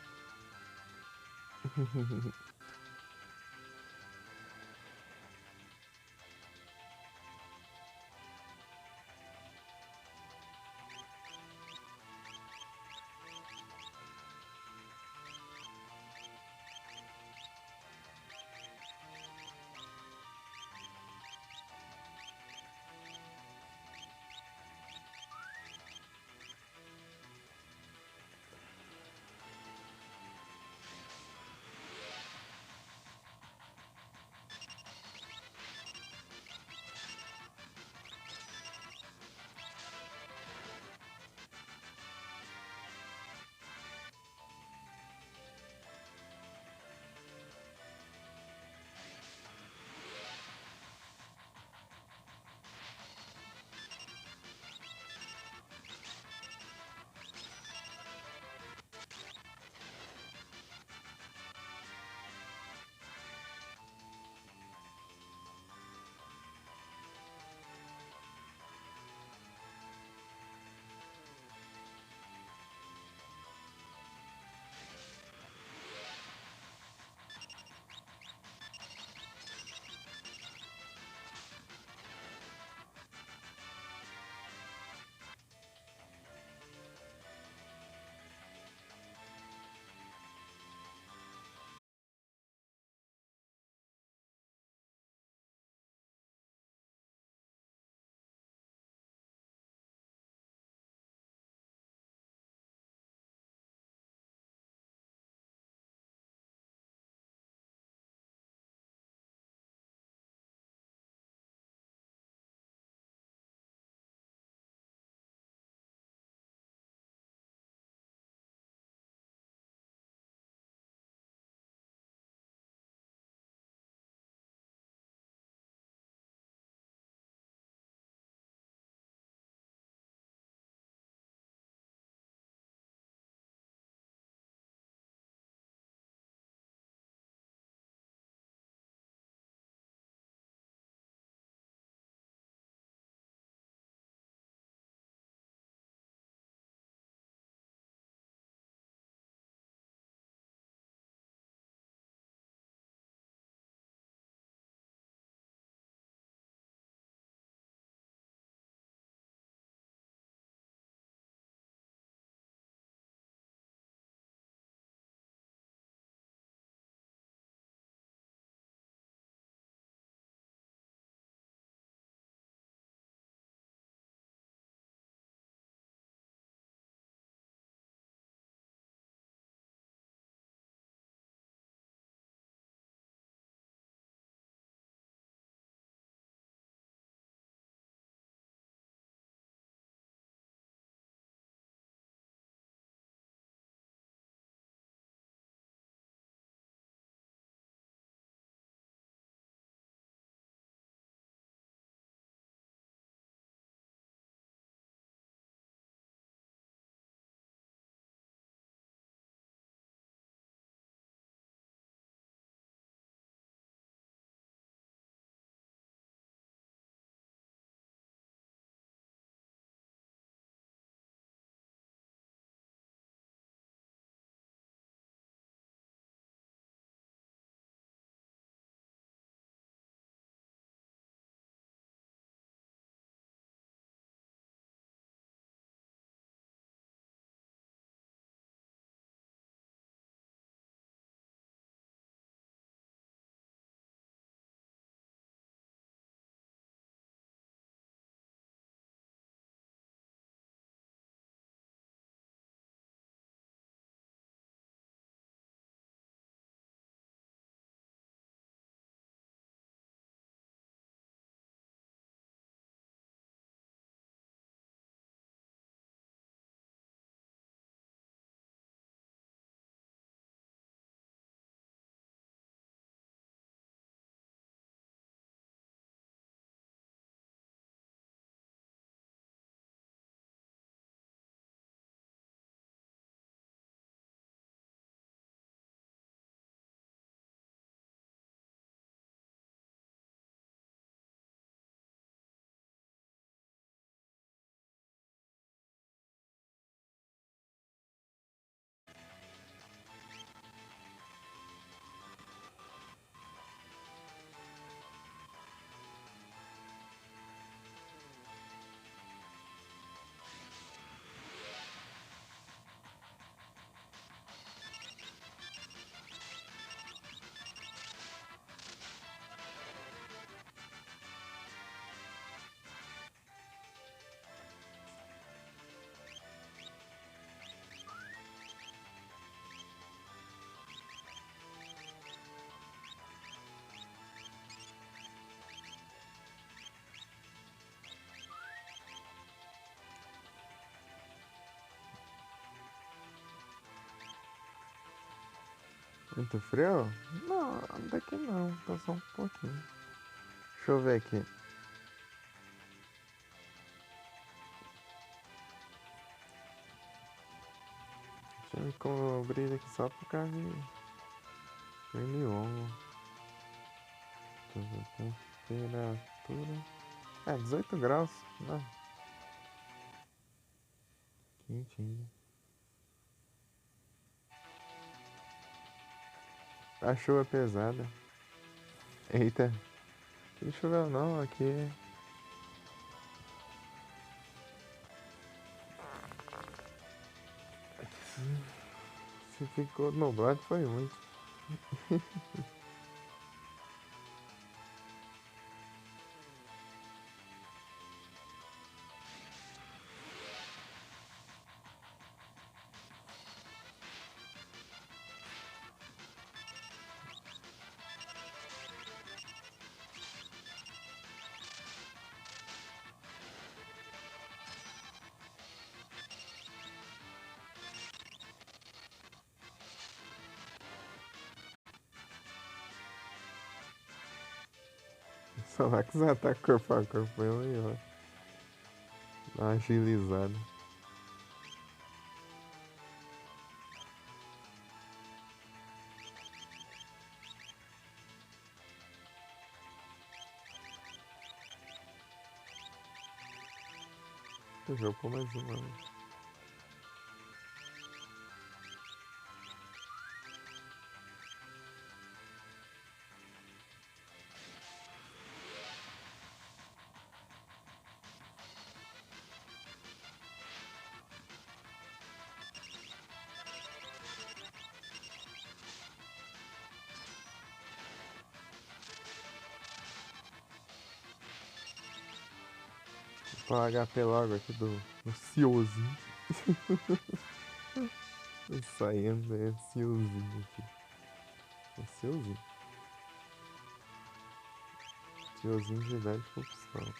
Muito frio? Não, daqui não, tá só um pouquinho. Deixa eu ver aqui. Deixa eu me cobrir aqui só por causa de pernilongo. Temperatura. 18 graus. Não, quentinho. A chuva pesada. Eita. Não choveu não, aqui. Se ficou nublado foi muito. Só lá que os ataques corpo a corpo foi melhor. Dá uma agilizada. Deixa eu pôr mais uma. Vou pôr HP logo aqui do ansiosinho. Saindo é ansiosinho aqui. Ansiosinho. Ansiosinho de idade de corrupção.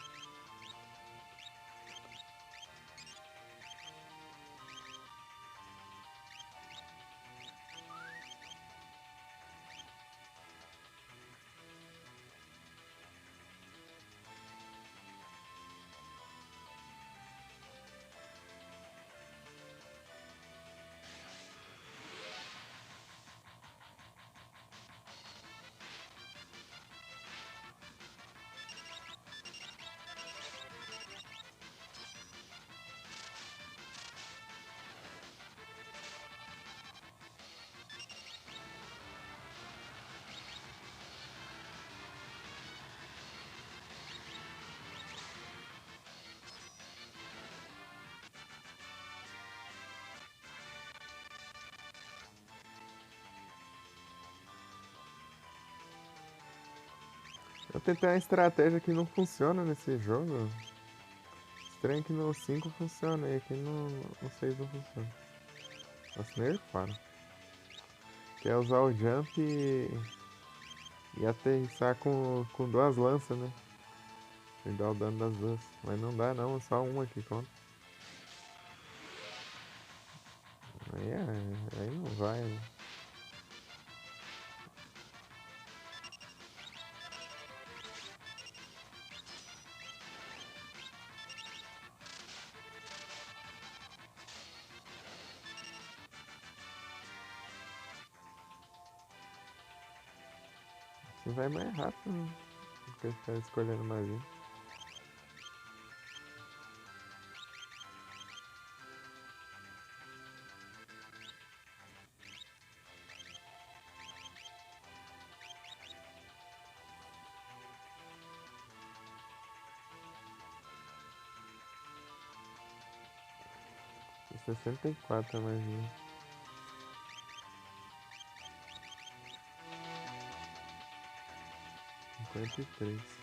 Eu tentei uma estratégia que não funciona nesse jogo. Estranho que no 5 funciona e aqui no 6 não funciona. Nossa, nerfaram. Que é usar o jump e aterrissar com duas lanças, né? E dar o dano das duas. Mas não dá não, é só uma que conta. Aí não vai, né? Assim vai mais rápido, né? Do que ficar escolhendo magia. É 64 a magia. 53.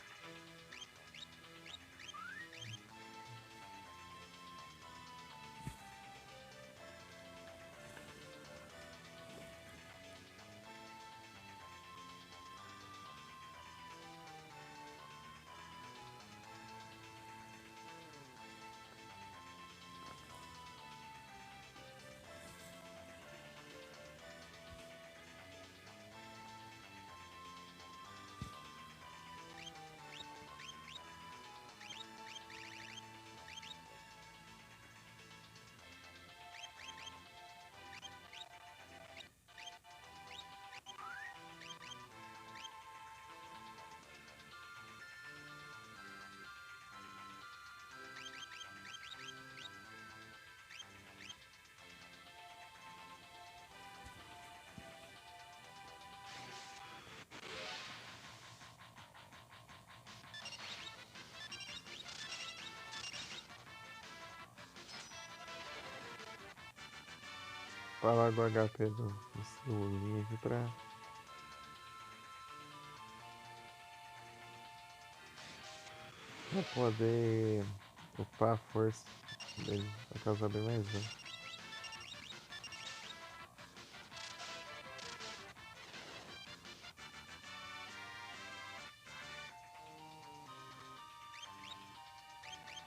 falar do HP do celulinho aqui pra poder upar a força dele, pra causar bem mais dano.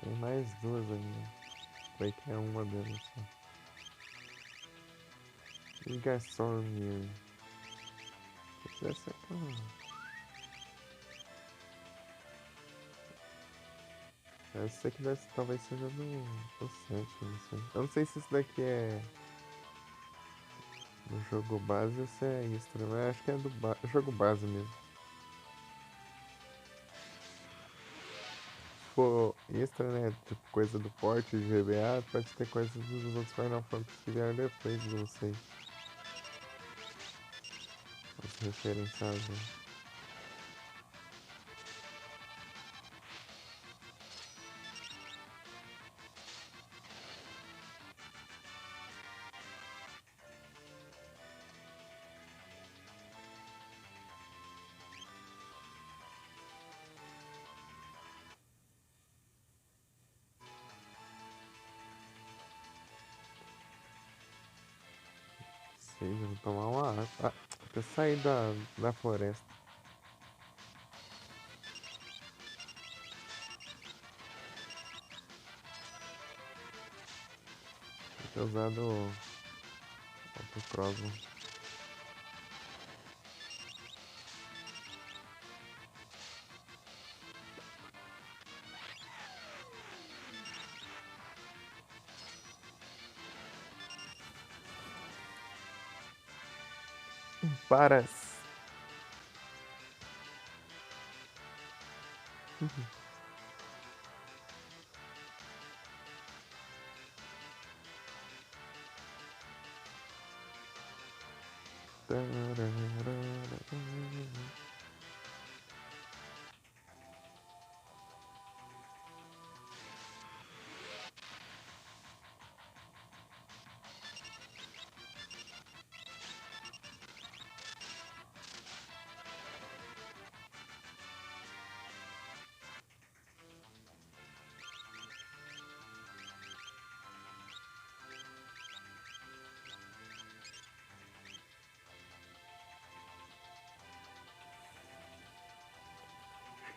Tem mais duas ali, né? Vai que é uma delas só. Ligações. Essa aqui, essa aqui talvez seja do 7, não sei. Eu não sei se isso daqui é do jogo base ou se é extra, mas acho que é do jogo base mesmo. Se for extra, né? Tipo coisa do porte de GBA, pode ter coisas dos outros Final Fantasy que vieram depois, não sei. As referenciadas. Né? Sei, vou tomar uma água. Ah, até sair da floresta. Vou ter usado outro Crossbow. Paras.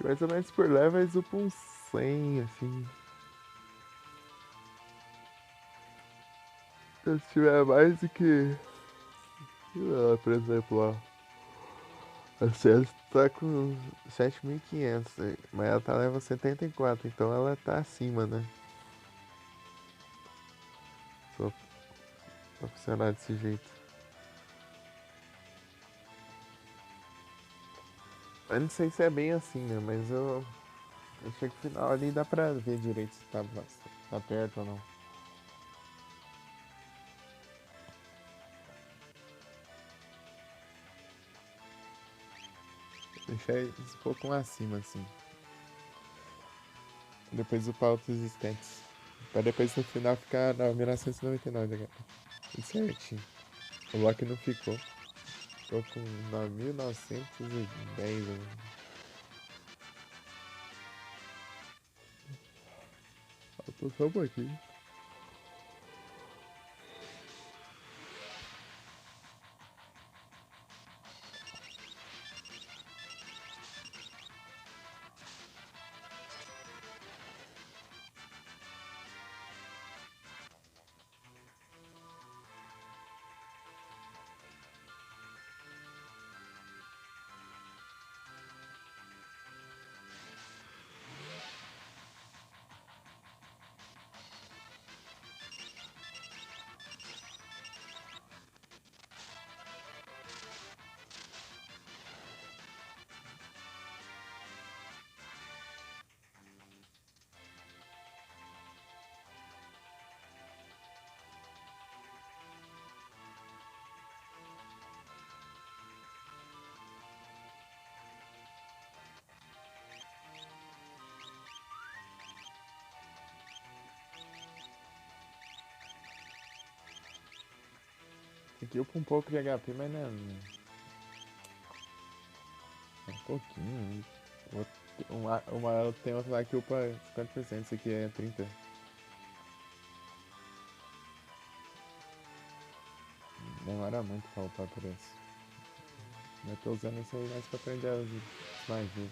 Mais ou menos por levels upa uns 100, assim. Se tiver mais do que... por exemplo, ó. A César tá com 7.500, né? Mas ela tá level 74, então ela tá acima, né? Só pra funcionar desse jeito. Eu não sei se é bem assim, né? Mas eu chego no final ali e dá pra ver direito se tá perto ou não. Deixar eles um pouco acima, assim. Depois upar outros existentes. Pra depois no final ficar na 1999, né? Tudo certinho. O Loki não ficou. Ficou com 9.910, né? Faltou só um pouquinho. Aqui eu com um pouco de HP, mas não. É um pouquinho. Tem outro lá que upa 50%, esse aqui é 30%. Demora muito pra upar por isso. Eu tô usando isso aí mais pra aprender as magias.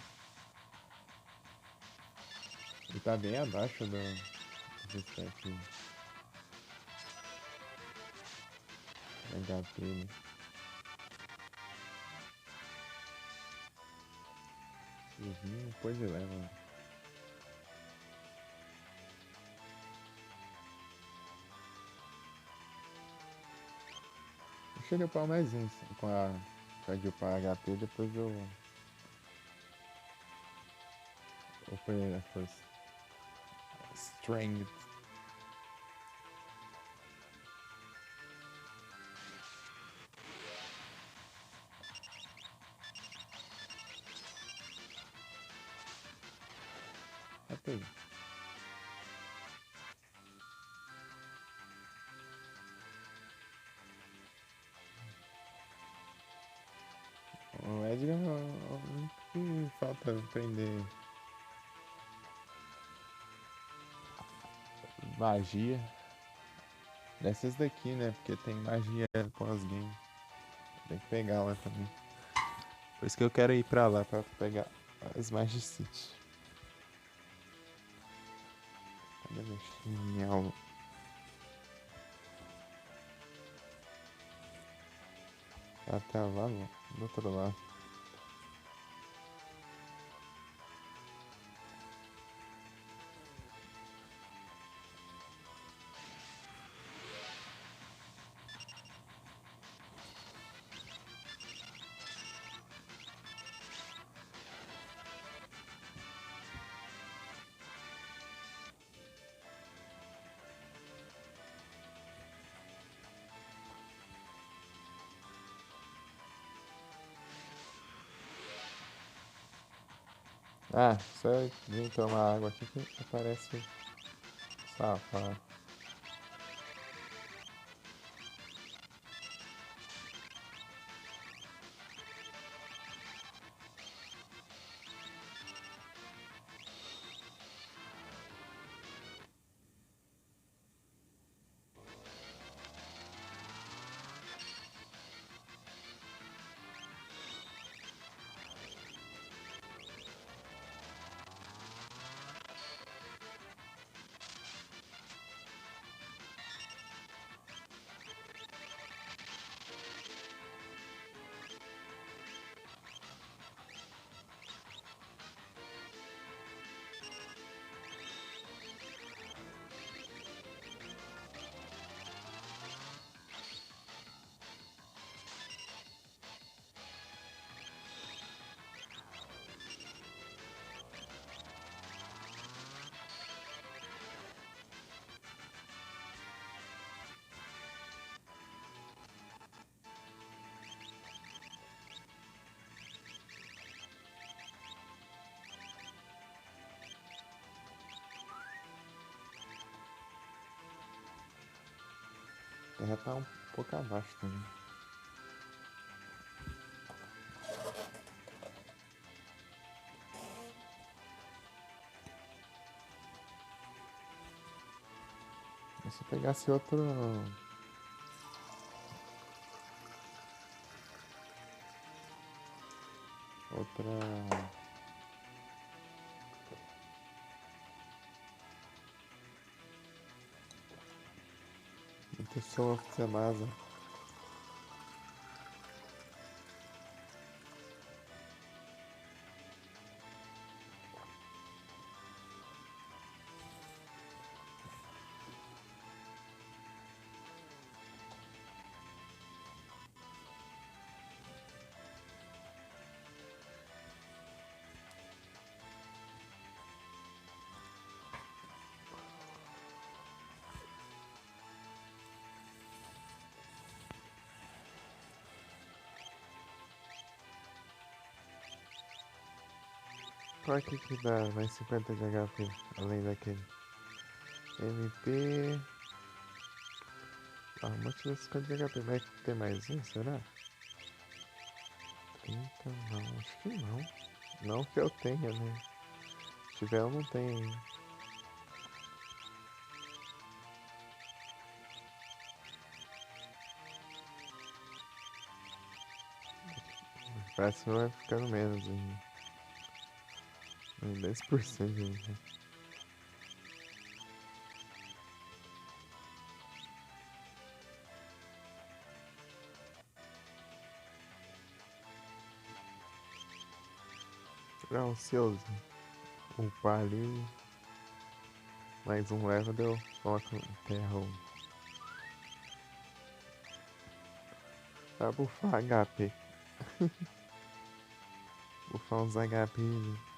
Ele tá bem abaixo dos stats HP, né? Depois de leva. Deixa eu upar mais um com a de upar HP, depois eu upei a força. Strength. Upei. O Edgar é o único que falta aprender magia. Dessas daqui, né? Porque tem magia pós-game. Tem que pegar lá também. Por isso que eu quero ir pra lá, pra pegar as Magicite. Cadê meu chinelo? Até lá, do outro lado. Ah, só vim tomar água aqui que aparece safado. A terra tá um pouco abaixo também. E se eu pegasse outra. Outra Soul of Temaza. Qual que dá mais 50 de HP, além daquele? MP... Ah, motiva 50 de HP, mas tem mais um, será? 30 não, acho que não. Não que eu tenha, né? Se tiver, eu não tenho. Parece que vai ficando menos em 10% ainda. Pra ansioso. Upar ali. Mais um level deu. Coloca terra 1. Pra bufar HP. Bufar uns HP ali.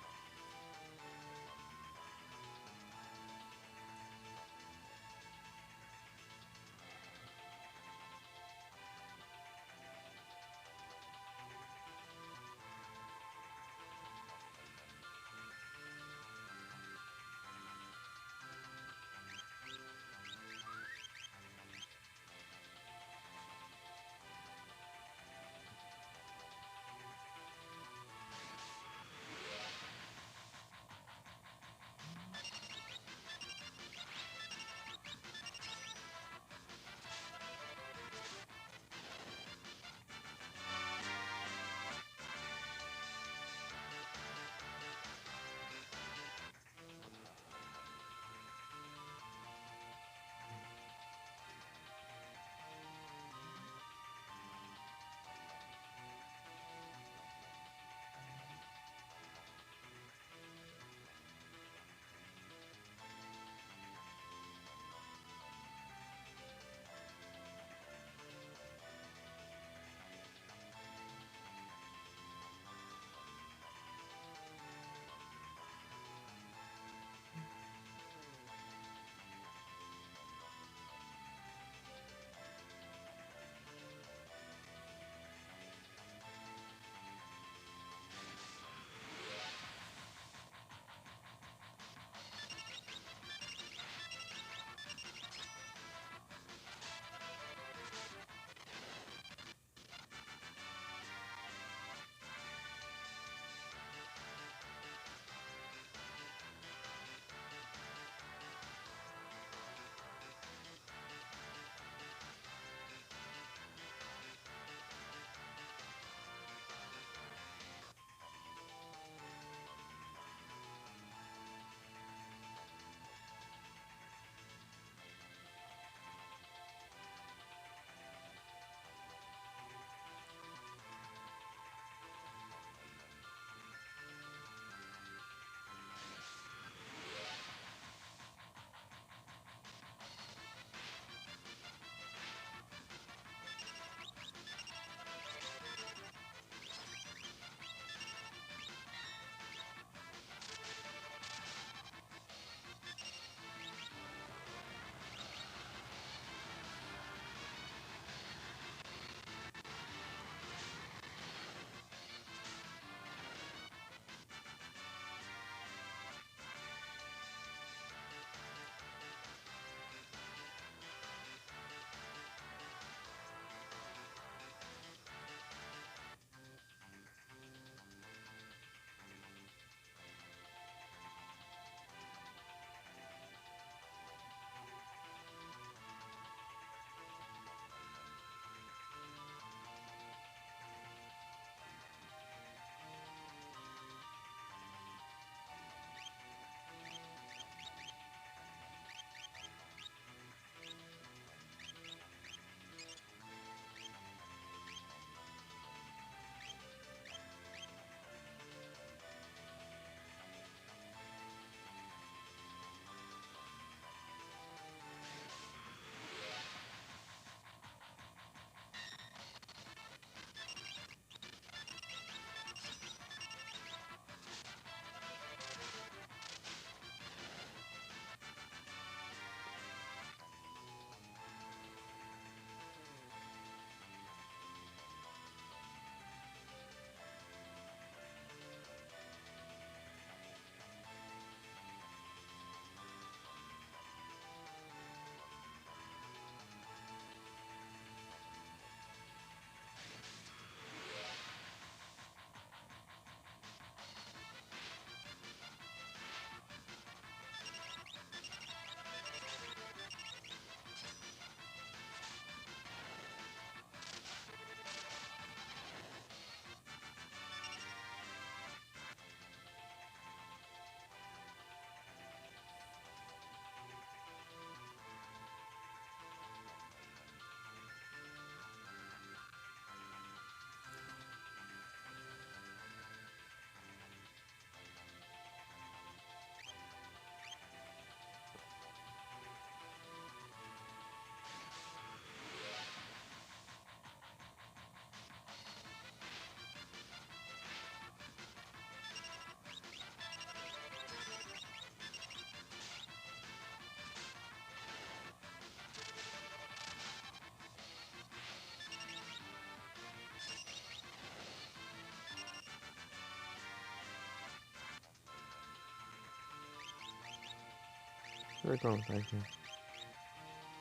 Deixa eu ver como tá aqui.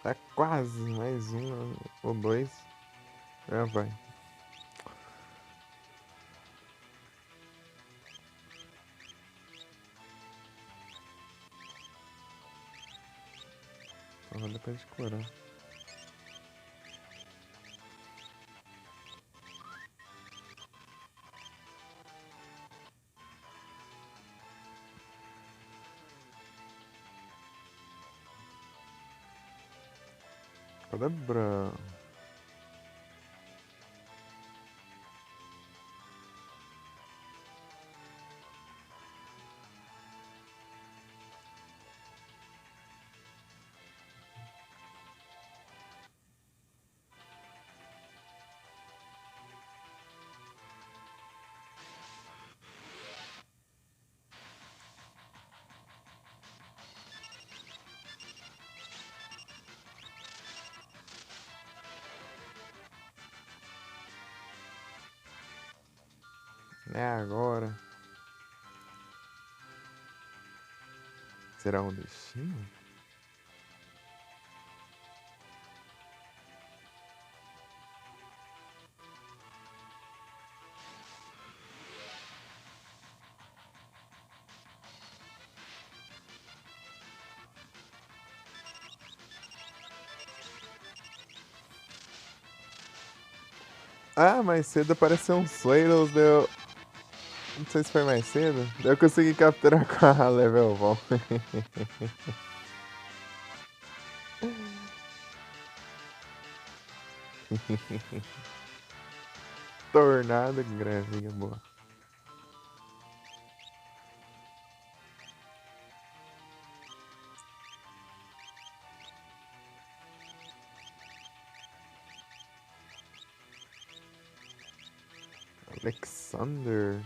Tá quase mais um ou dois. Já vai. Só depois de curar. Cadê Bran? É agora. Será um destino? Ah, mais cedo apareceu um Swallows, deu. Não sei se foi mais cedo. Daí eu consegui capturar com a level bom. Tornado, gravinha boa. Alexander.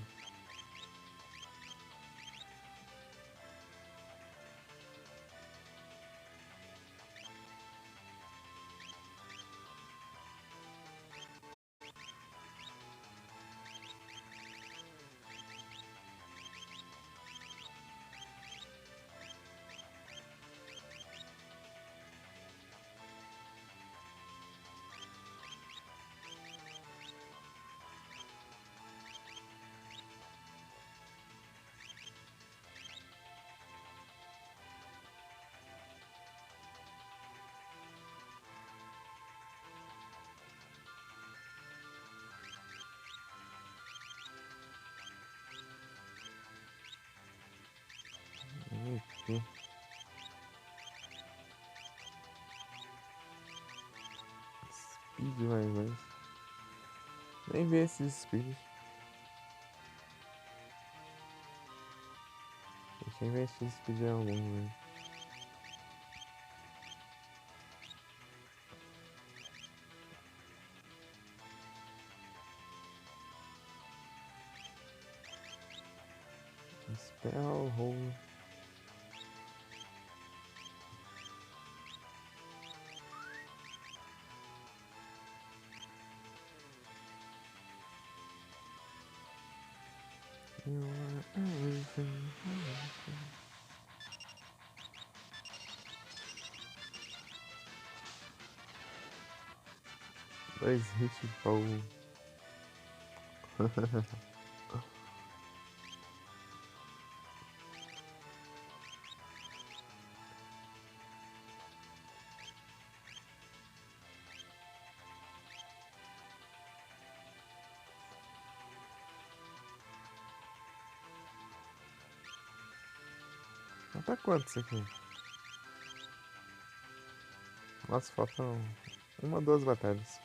MP. Speed mais dois. Nem vi esses speed. Deixa eu investir speed em algum, velho. Spell, hold. You are everything. Dois hit bow. Tá quanto isso aqui? Nossa, faltam uma, duas batalhas.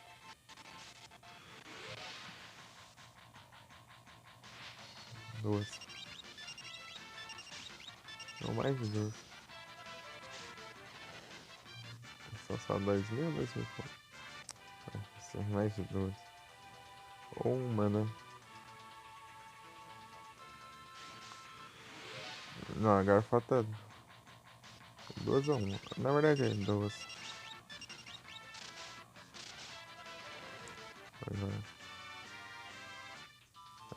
Duas. Não, mais de duas. São só 2.000 ou 2.000? São mais de duas. Ou uma, né? Não, agora falta duas ou uma. Na verdade é duas. Agora.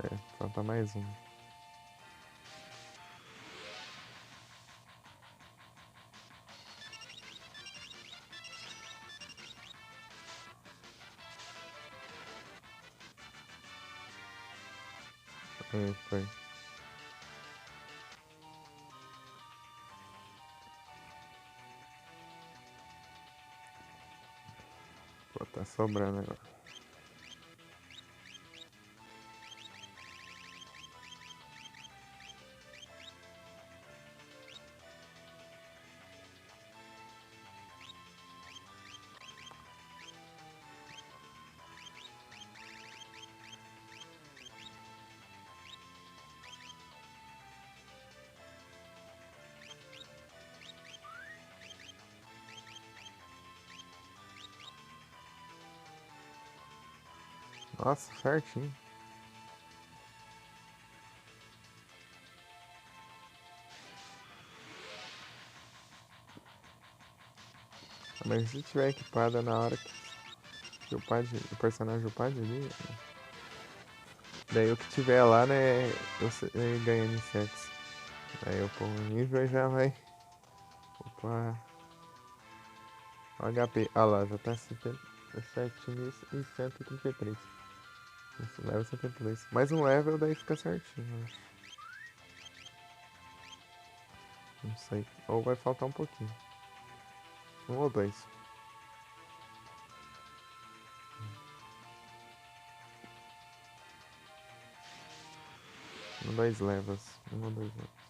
É, falta mais uma. É, foi. Pô, tá sobrando agora. Nossa, certinho. Mas se tiver equipada na hora que o personagem upar de ali, daí o que tiver lá, né, eu ganho insetos. Aí eu pôr um nível e já vai upar o HP. Ah lá, já tá 7.133. Isso, level 72. Mais um level, daí fica certinho, eu acho. Não sei. Ou vai faltar um pouquinho. Um ou dois. Um, dois levels. Um ou dois levels.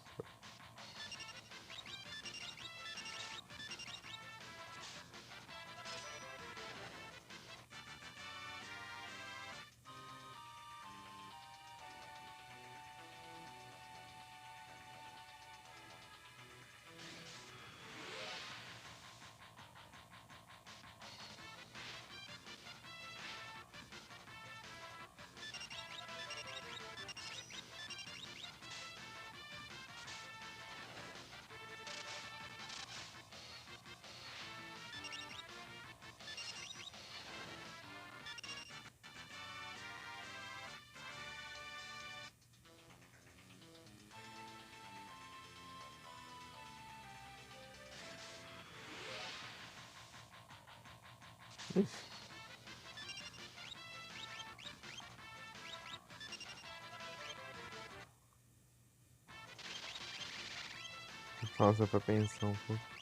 Ixi, pausa pra pensar um pouco.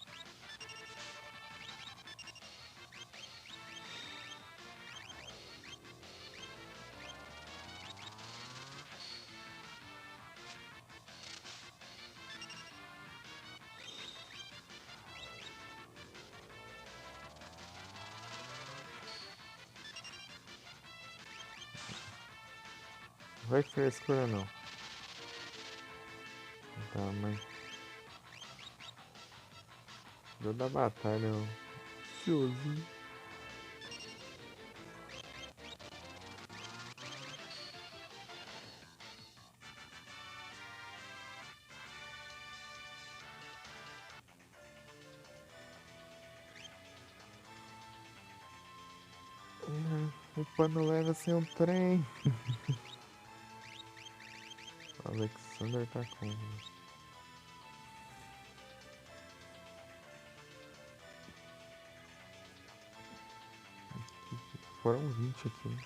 Não vai frescura não. Tá, mas. Deu da batalha, ó. Ansiosinho. O pano leva sem um trem. Alexander tá com. Foram 20 aqui.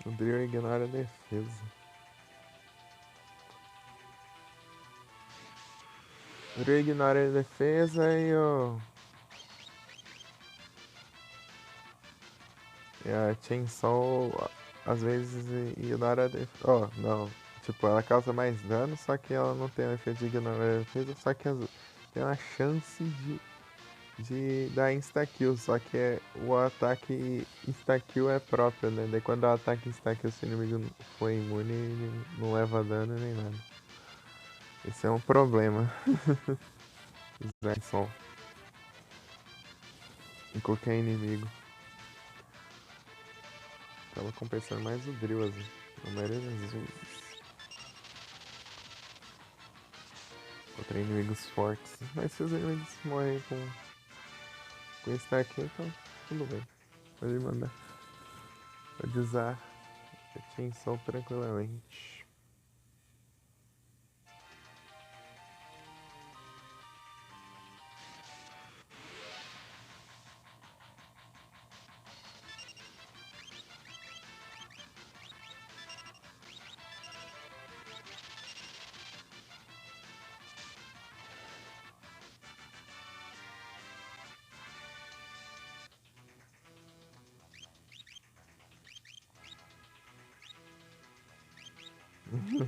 O Drill ignora a defesa. O Drill ignora a defesa e a Chainsaw às vezes ignora a defesa. Oh, não. Tipo, ela causa mais dano, só que ela não tem o efeito de ignorar a defesa, só que tem uma chance de dar insta-kill, só que o ataque insta-kill é próprio, né? Daí quando o ataque insta-kill, se o inimigo for imune, ele não leva dano nem nada. Esse é um problema. Zenson. Em qualquer inimigo. Tava compensando mais o Drill, assim. Na maioria das vezes. Contra inimigos fortes. Mas se os inimigos morrem com insta-kill, então tudo bem. Pode mandar. Pode usar a Chainsaw tranquilamente.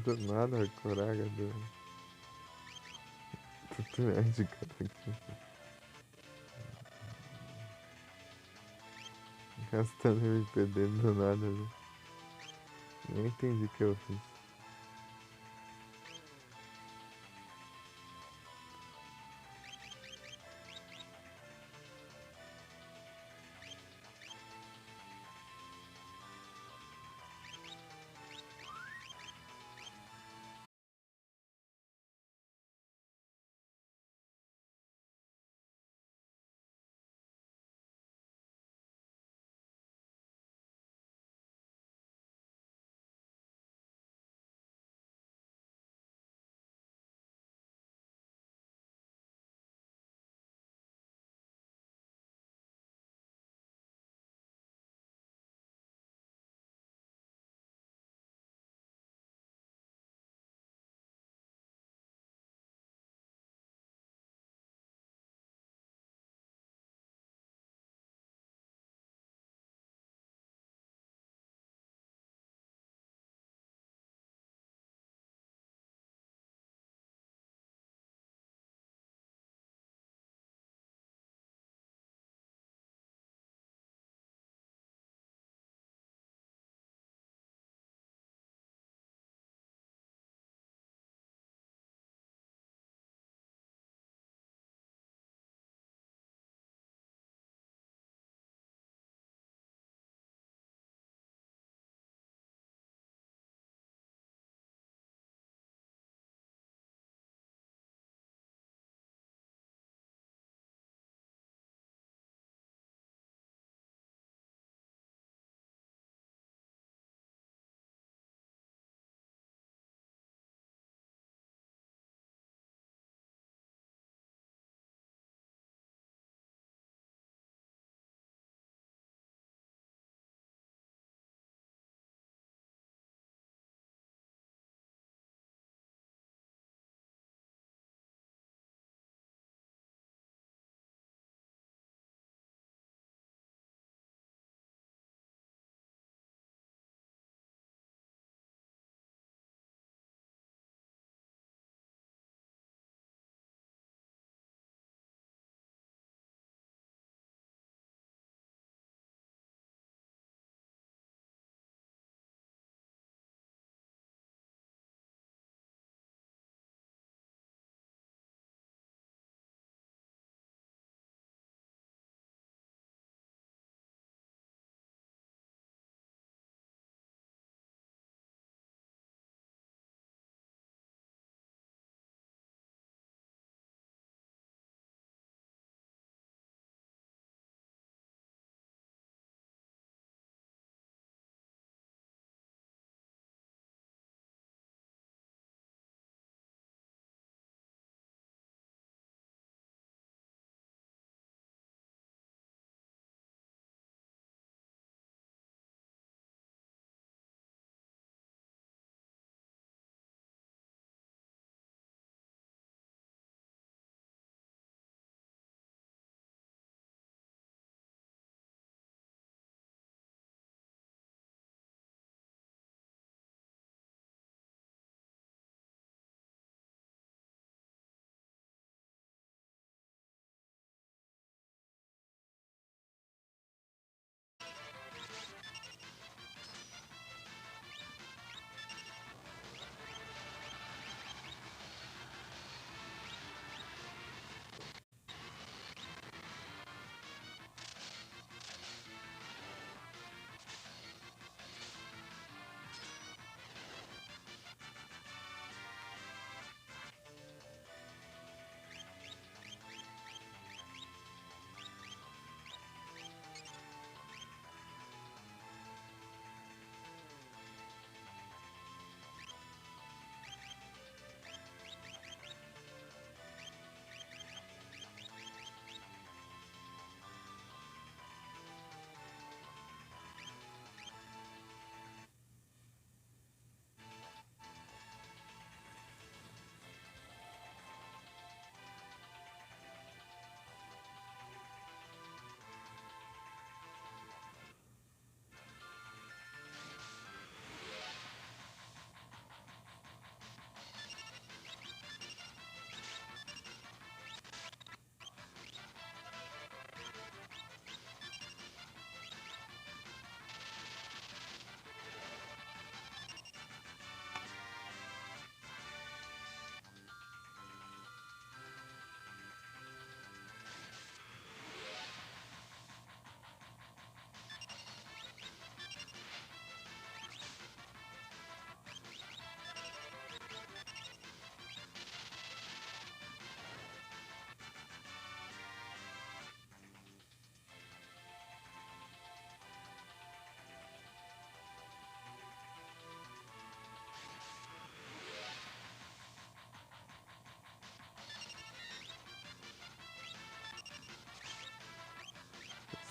Do nada, a coraga do tutorial aqui. Gastando MPD do nada, né? Nem entendi o que eu fiz.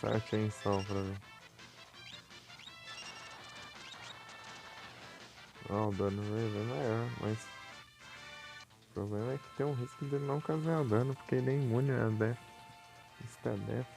passar a chainsaw pra ver. Ó, o dano dele é maior, mas o problema é que tem um risco dele não causar o dano, porque ele é imune a death. Está death.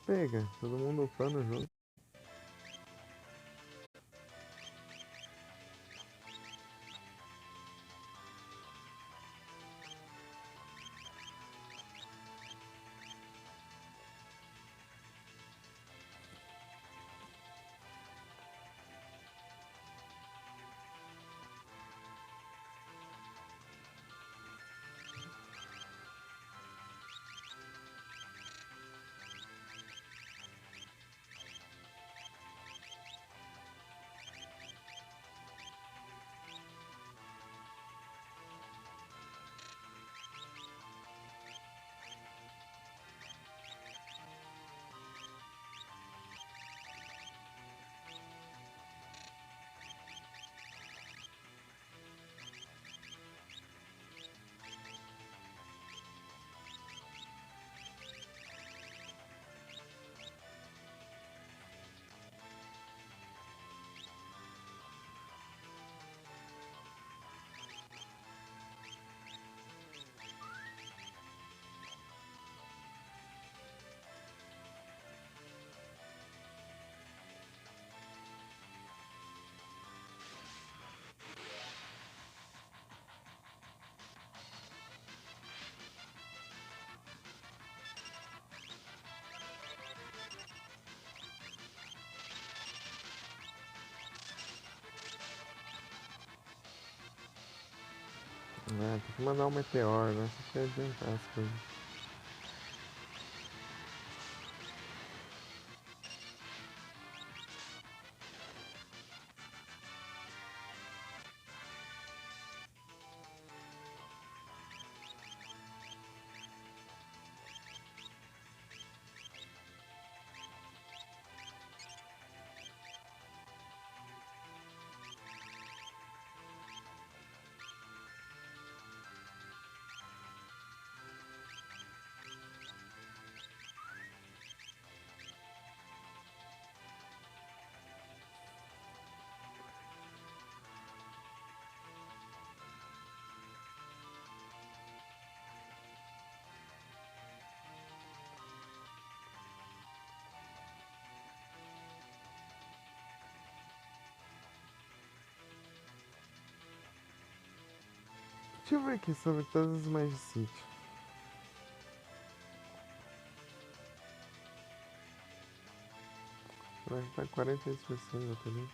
Pega, todo mundo upando junto. É, tem que mandar um meteoro, né? Só pra adiantar as coisas. Deixa eu ver aqui sobre todas as mais de sítio. Vai estar 48% também.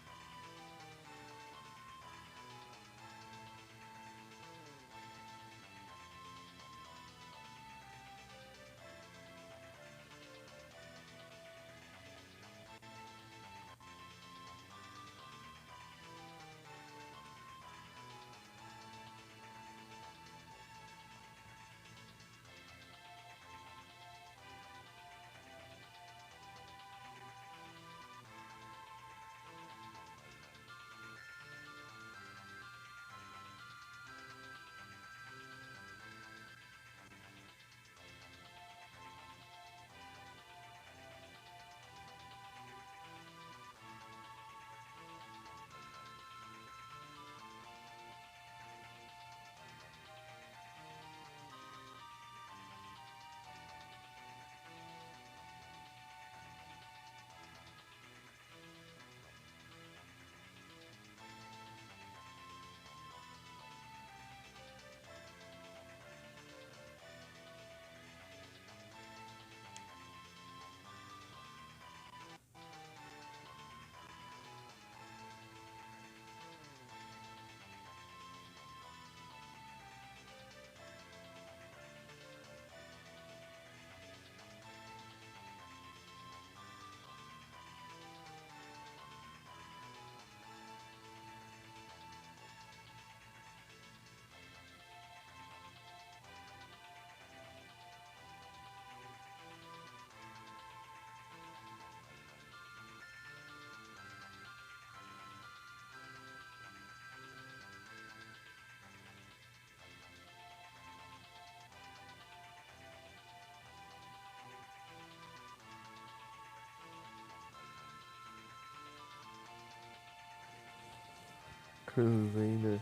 Crusader.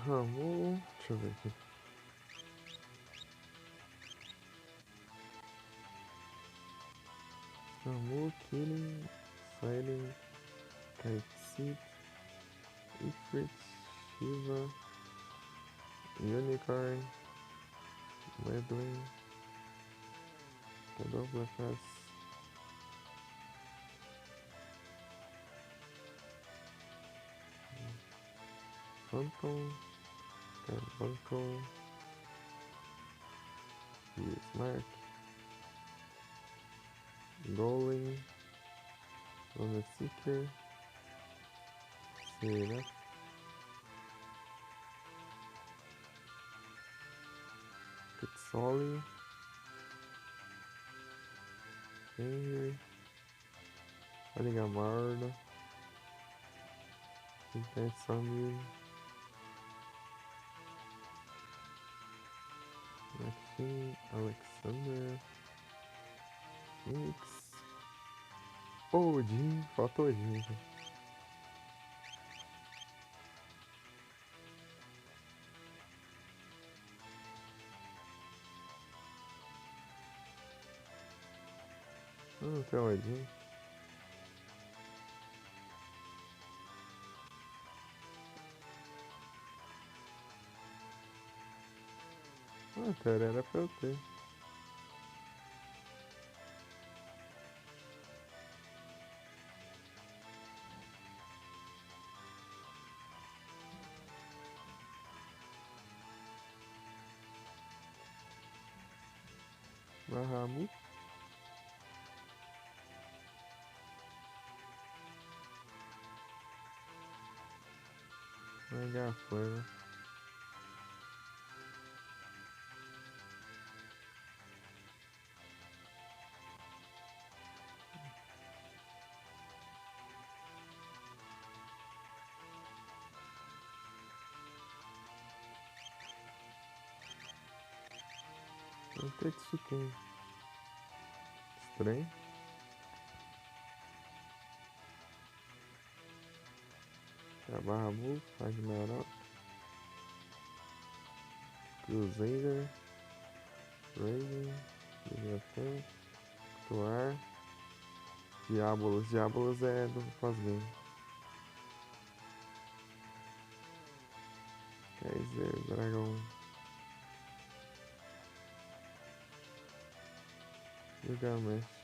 Ramu. Deixa eu ver aqui. Ramu, Killing, Silent, Kite, Ifrit, Shiva, Unicorn, Medwin, Cadoblakas, Phantom, Carbuncle, Bismarck, Golem, Lona Seeker, Seraph, Pixoli, Henry, Aligamarda, Samir, Maxine, Alexander, Phoenix, Odin, falta Odin aqui. Não tem Odin. Cara, era pra eu ter. Ramu. Mega Flare. Tetsuken. Estranho. Ramu, Ragnarok, Crusader, Raven, Leviathan, Tuar, Diabolos. Diabolos é do pós-game. Kaiser, Dragão, Gilgamesh.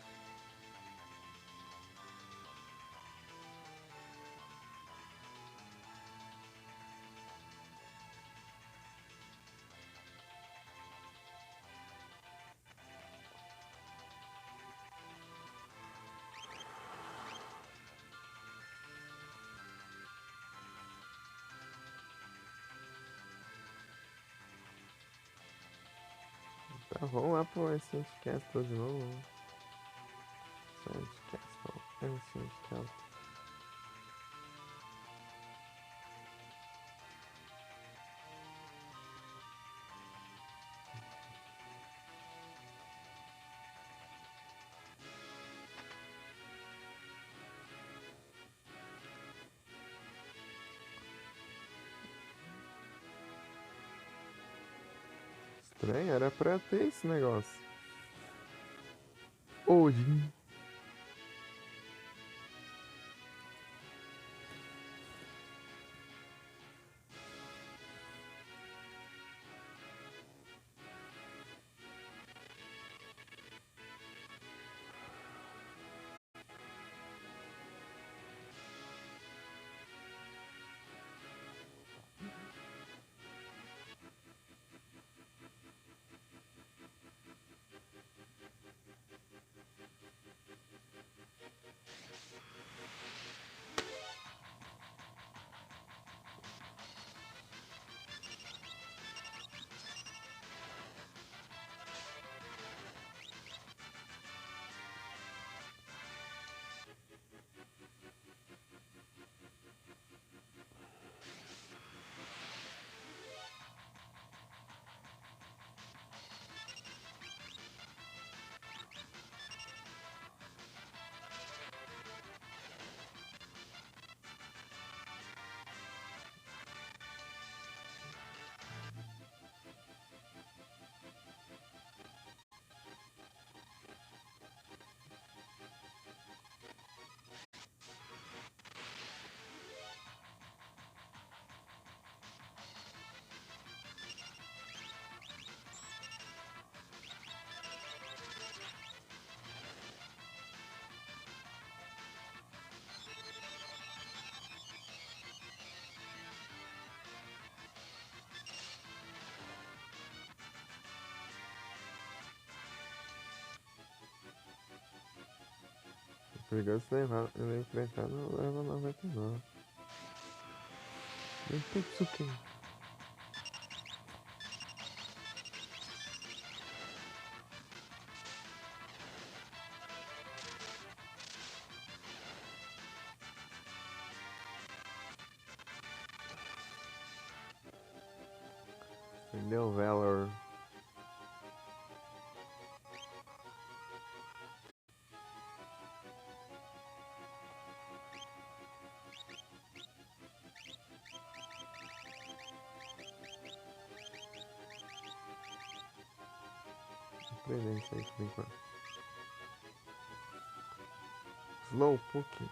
Tá, vamos lá pro Ancient Castle de novo. Ancient Castle, Ancient Castle. Estranho, era pra ter esse negócio. Odin. Perigoso ele enfrentar no level 99. Nem Tetsuken. Perdeu o Valor. Vou aprender isso aí por enquanto. Slowpoke.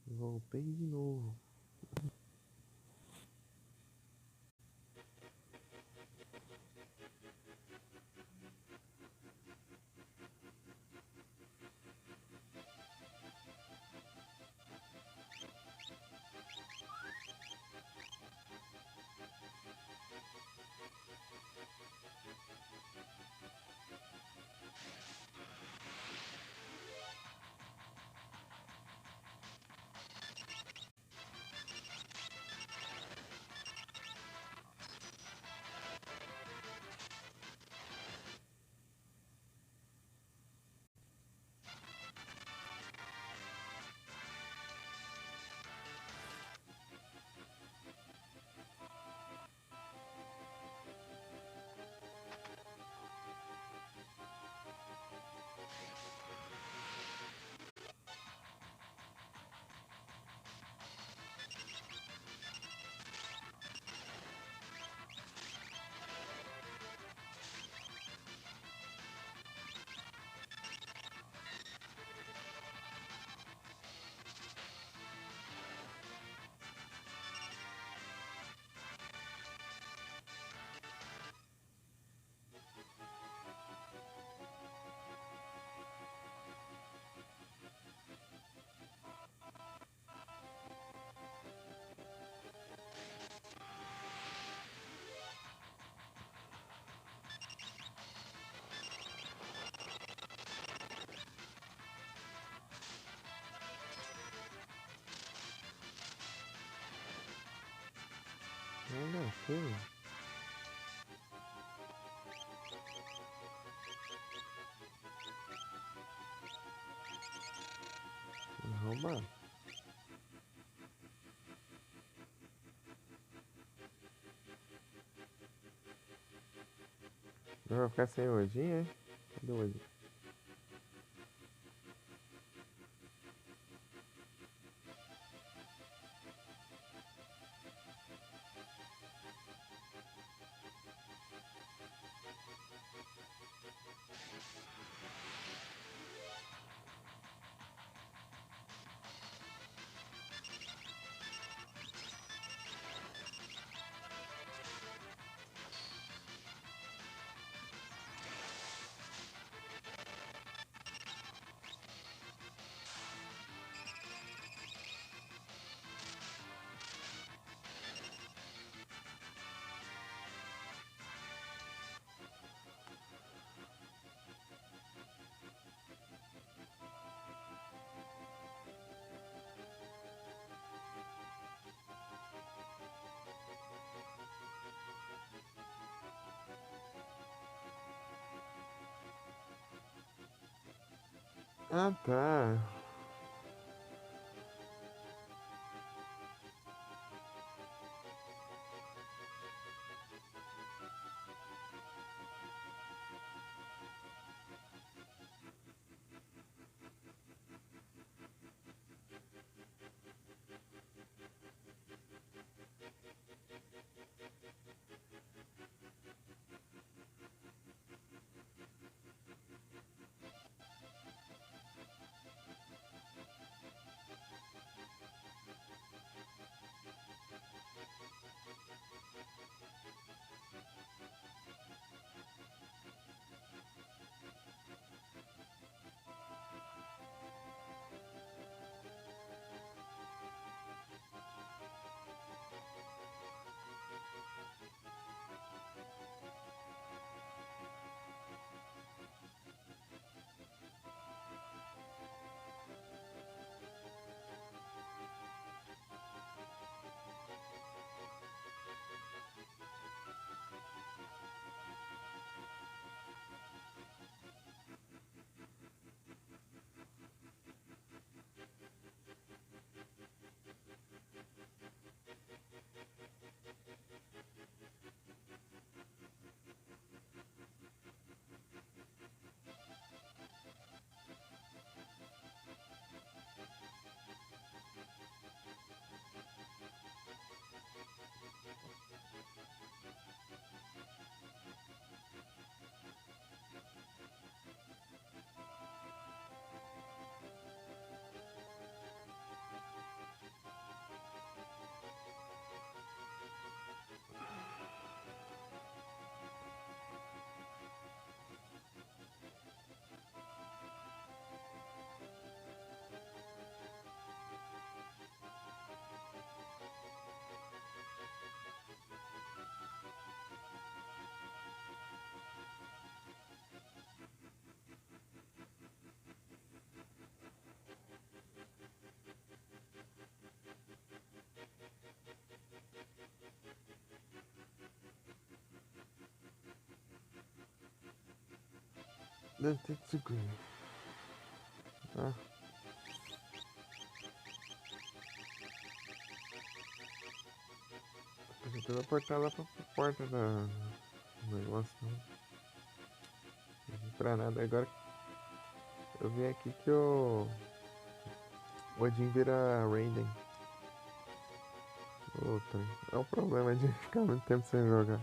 Voltei de novo. Olha, filho. Roubar. Eu vou ficar sem hoje, hein? Cadê hoje? Ah, tá. Tetsugu. Ah, podia teleportar lá pra porta do negócio. Não vi pra nada. Agora eu vi aqui que o Odin vira Raiden. Outra. É o problema de ficar muito tempo sem jogar.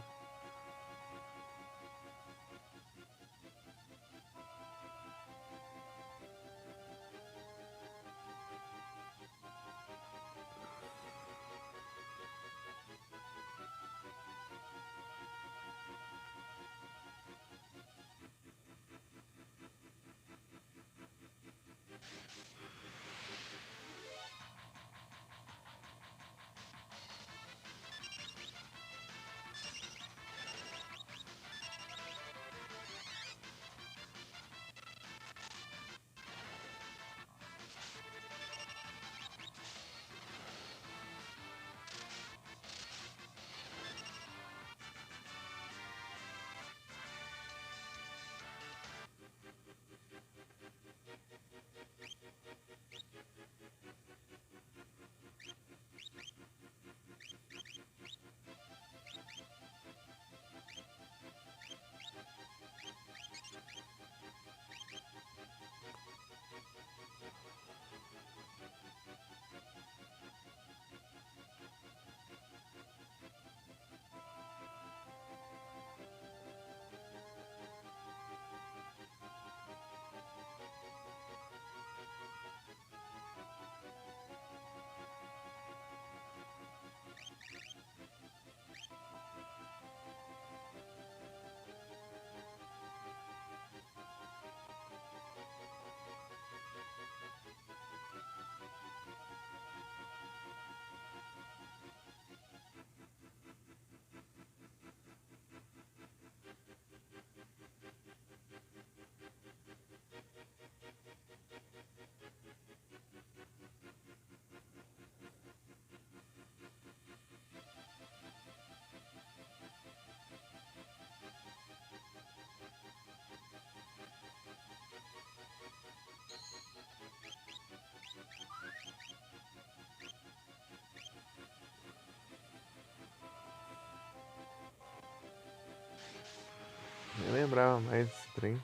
Nem lembrava mais desse trem.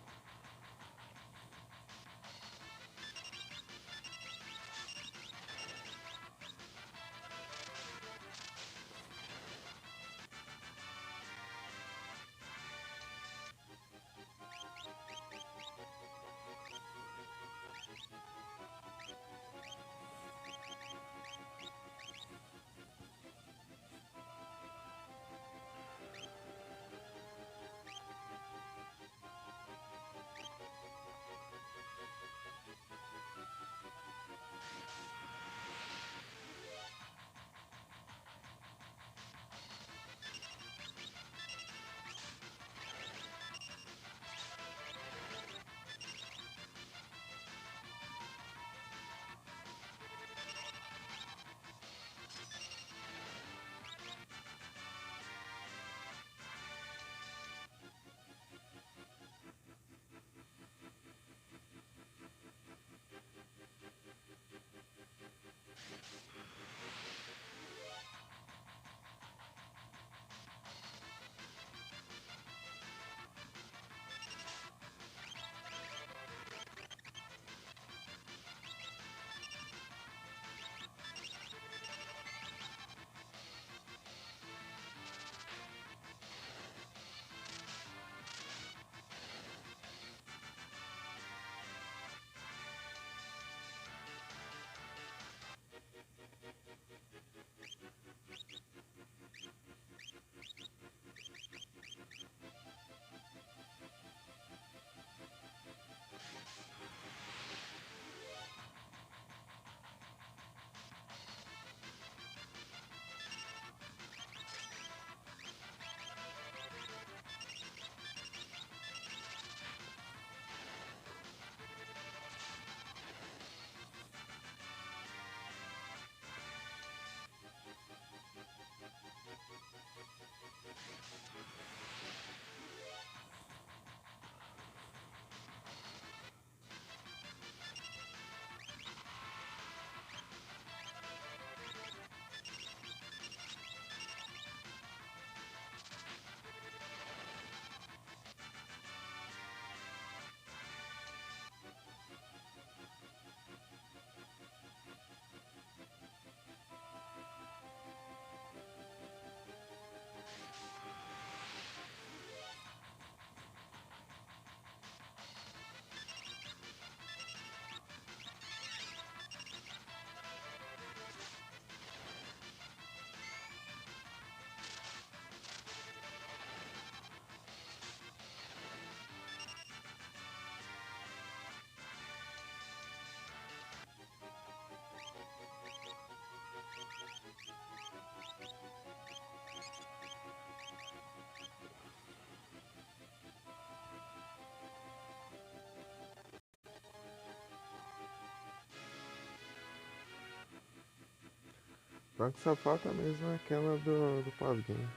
Só que só falta mesmo aquela do pós-game.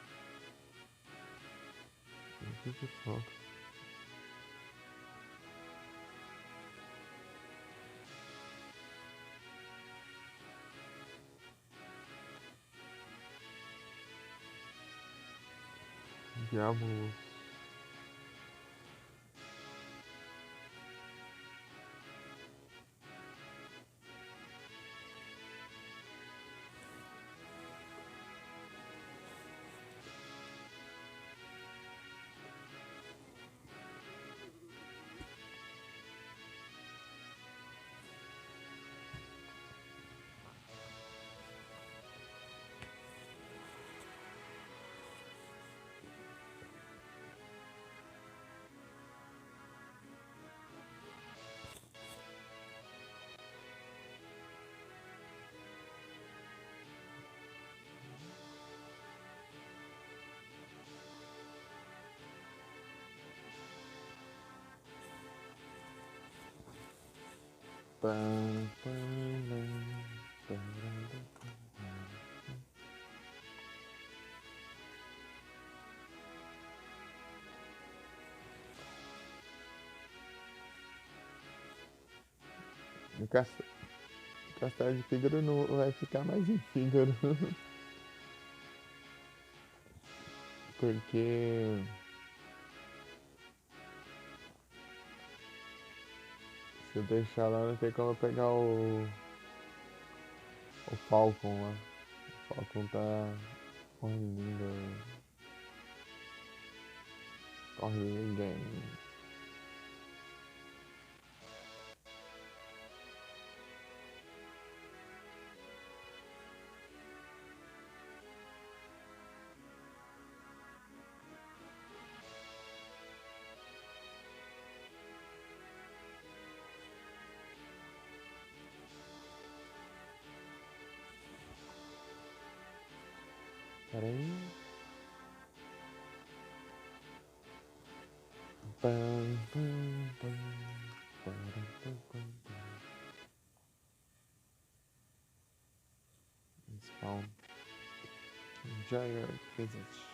O que falta? Diabo. Pam, pam, pam, o castelo de Fígaro não vai ficar mais em Fígaro. Porque se eu deixar lá não tem como eu pegar o Falcon lá. O Falcon tá correndo. Corre ninguém. Pera aí. Pam, pam, pam, param, pam, pam, pam. Spawn. Gyro Physics.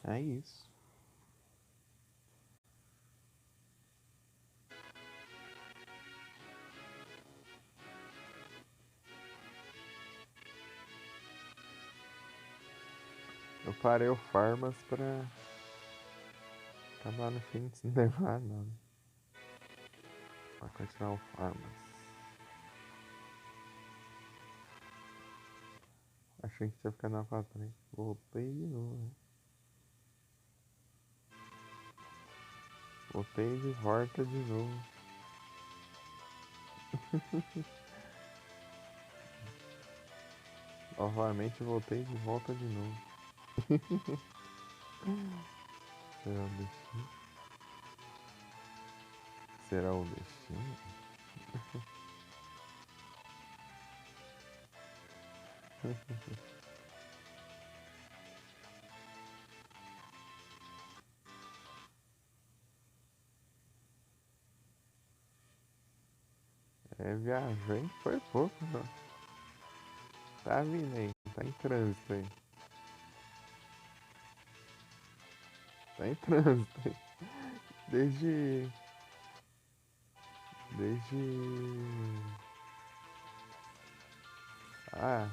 É isso. Eu parei o Farmas pra acabar no fim sem levar nada. Pra continuar o Farmas. Achei que tinha ficado na pra trás. Voltei de novo, né? Voltei de volta de novo. Novamente voltei de volta de novo. Será o destino? Será o destino? É, viajei, foi pouco, só. Tá vindo aí, tá em trânsito aí. Tá em trânsito aí. Desde Desde. Ah,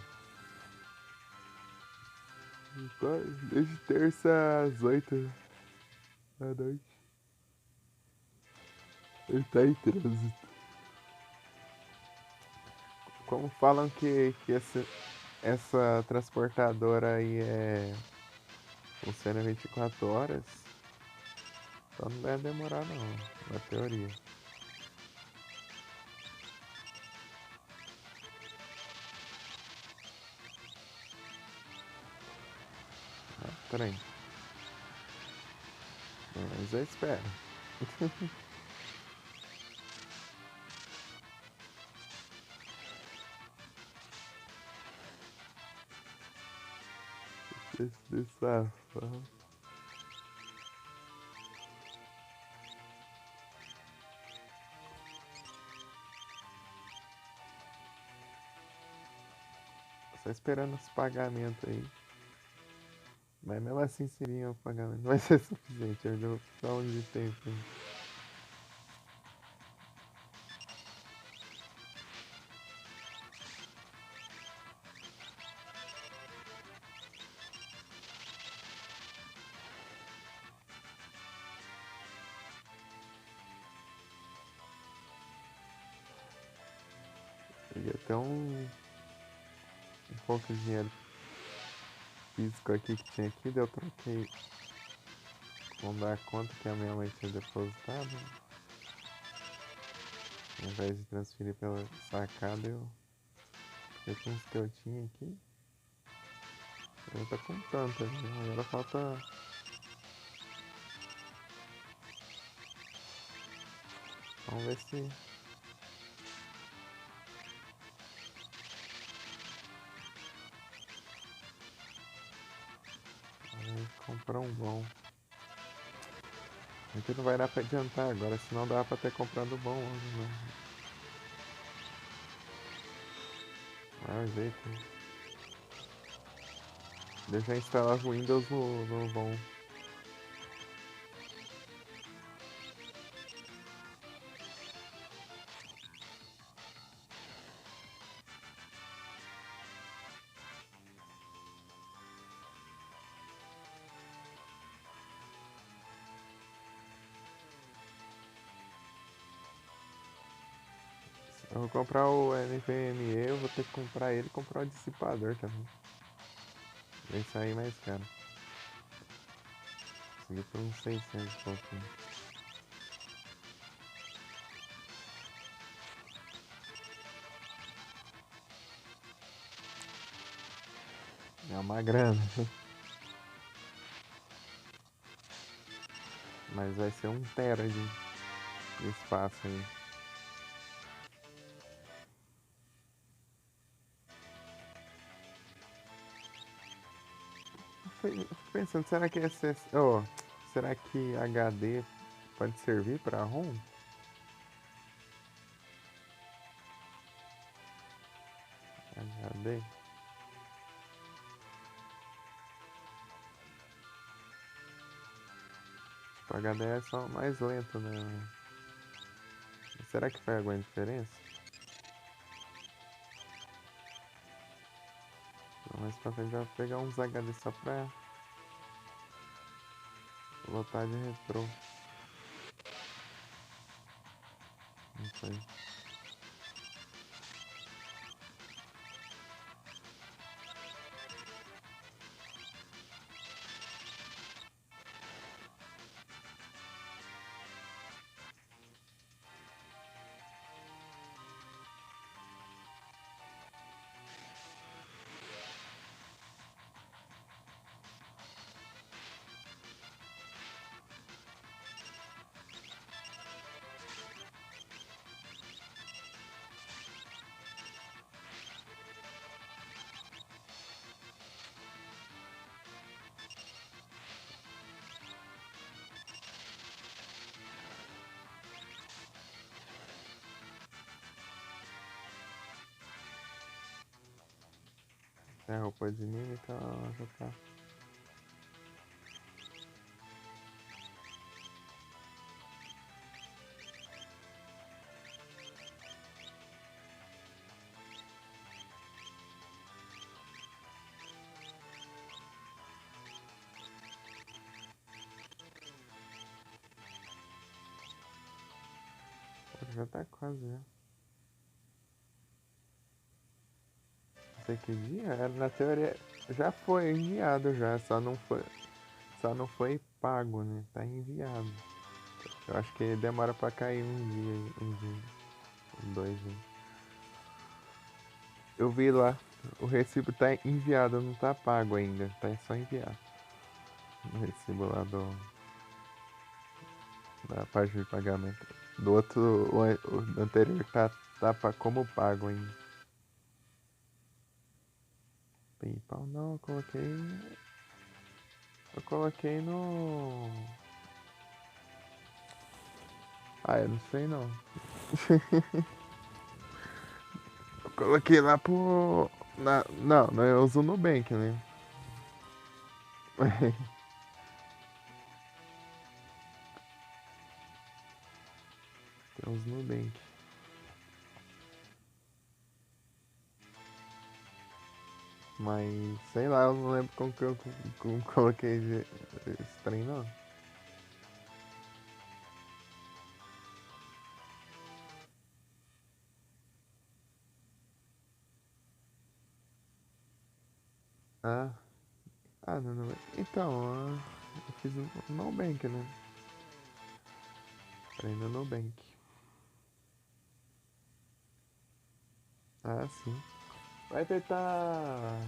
desde terça às 8 da noite. Ele tá em trânsito. Como falam que essa transportadora aí funciona 24 horas, então não deve demorar não, na teoria. Trem. Mas eu espero. Esse safado. Só esperando os pagamentos aí. Mas mesmo assim seria o pagamento. Não vai ser suficiente, eu vou precisar de tempo. Peguei até um pouco de dinheiro físico aqui que tinha aqui, daí eu troquei com dar conta que a minha mãe tinha depositado. Ao invés de transferir pela sacada, eu fiquei com os que eu tinha aqui. Eu tô com tanto ali, né? Agora falta. Vamos ver se. Vamos comprar um bom. A gente não vai dar pra adiantar agora, senão dá pra ter comprado bom logo, né? Maior jeito. Deixa eu instalar o Windows no bom. Eu vou comprar o NVMe, eu vou ter que comprar ele e comprar o dissipador também. Vai sair mais caro. Consegui por uns 600 e pouquinho. É uma grana. Mas vai ser 1 tera de espaço aí. Eu fico pensando, será que será que HD pode servir para ROM? HD? O HD é só mais lento, né? Será que faz alguma diferença? Mais pra frente vai pegar uns HD só pra lotar de retrô. Não sei. É roupa de mim, então já tá. Já tá quase, já. Não sei que dia, na teoria já foi enviado já, só não foi pago, né? Tá enviado. Eu acho que demora pra cair um dia, dois, né? Eu vi lá, o recibo tá enviado, não tá pago ainda, tá só enviado. O recibo lá da página de pagamento. Do outro, o anterior tá como pago ainda. PayPal não, eu coloquei no. Ah, eu não sei não. Eu coloquei lá pro. Não, eu uso o Nubank, né? Eu uso o Nubank. Mas sei lá, eu não lembro como que eu coloquei esse trem não. Ah, não. Então, eu fiz o Nubank, né? Parei no Nubank. Ah, sim. Vai tentar.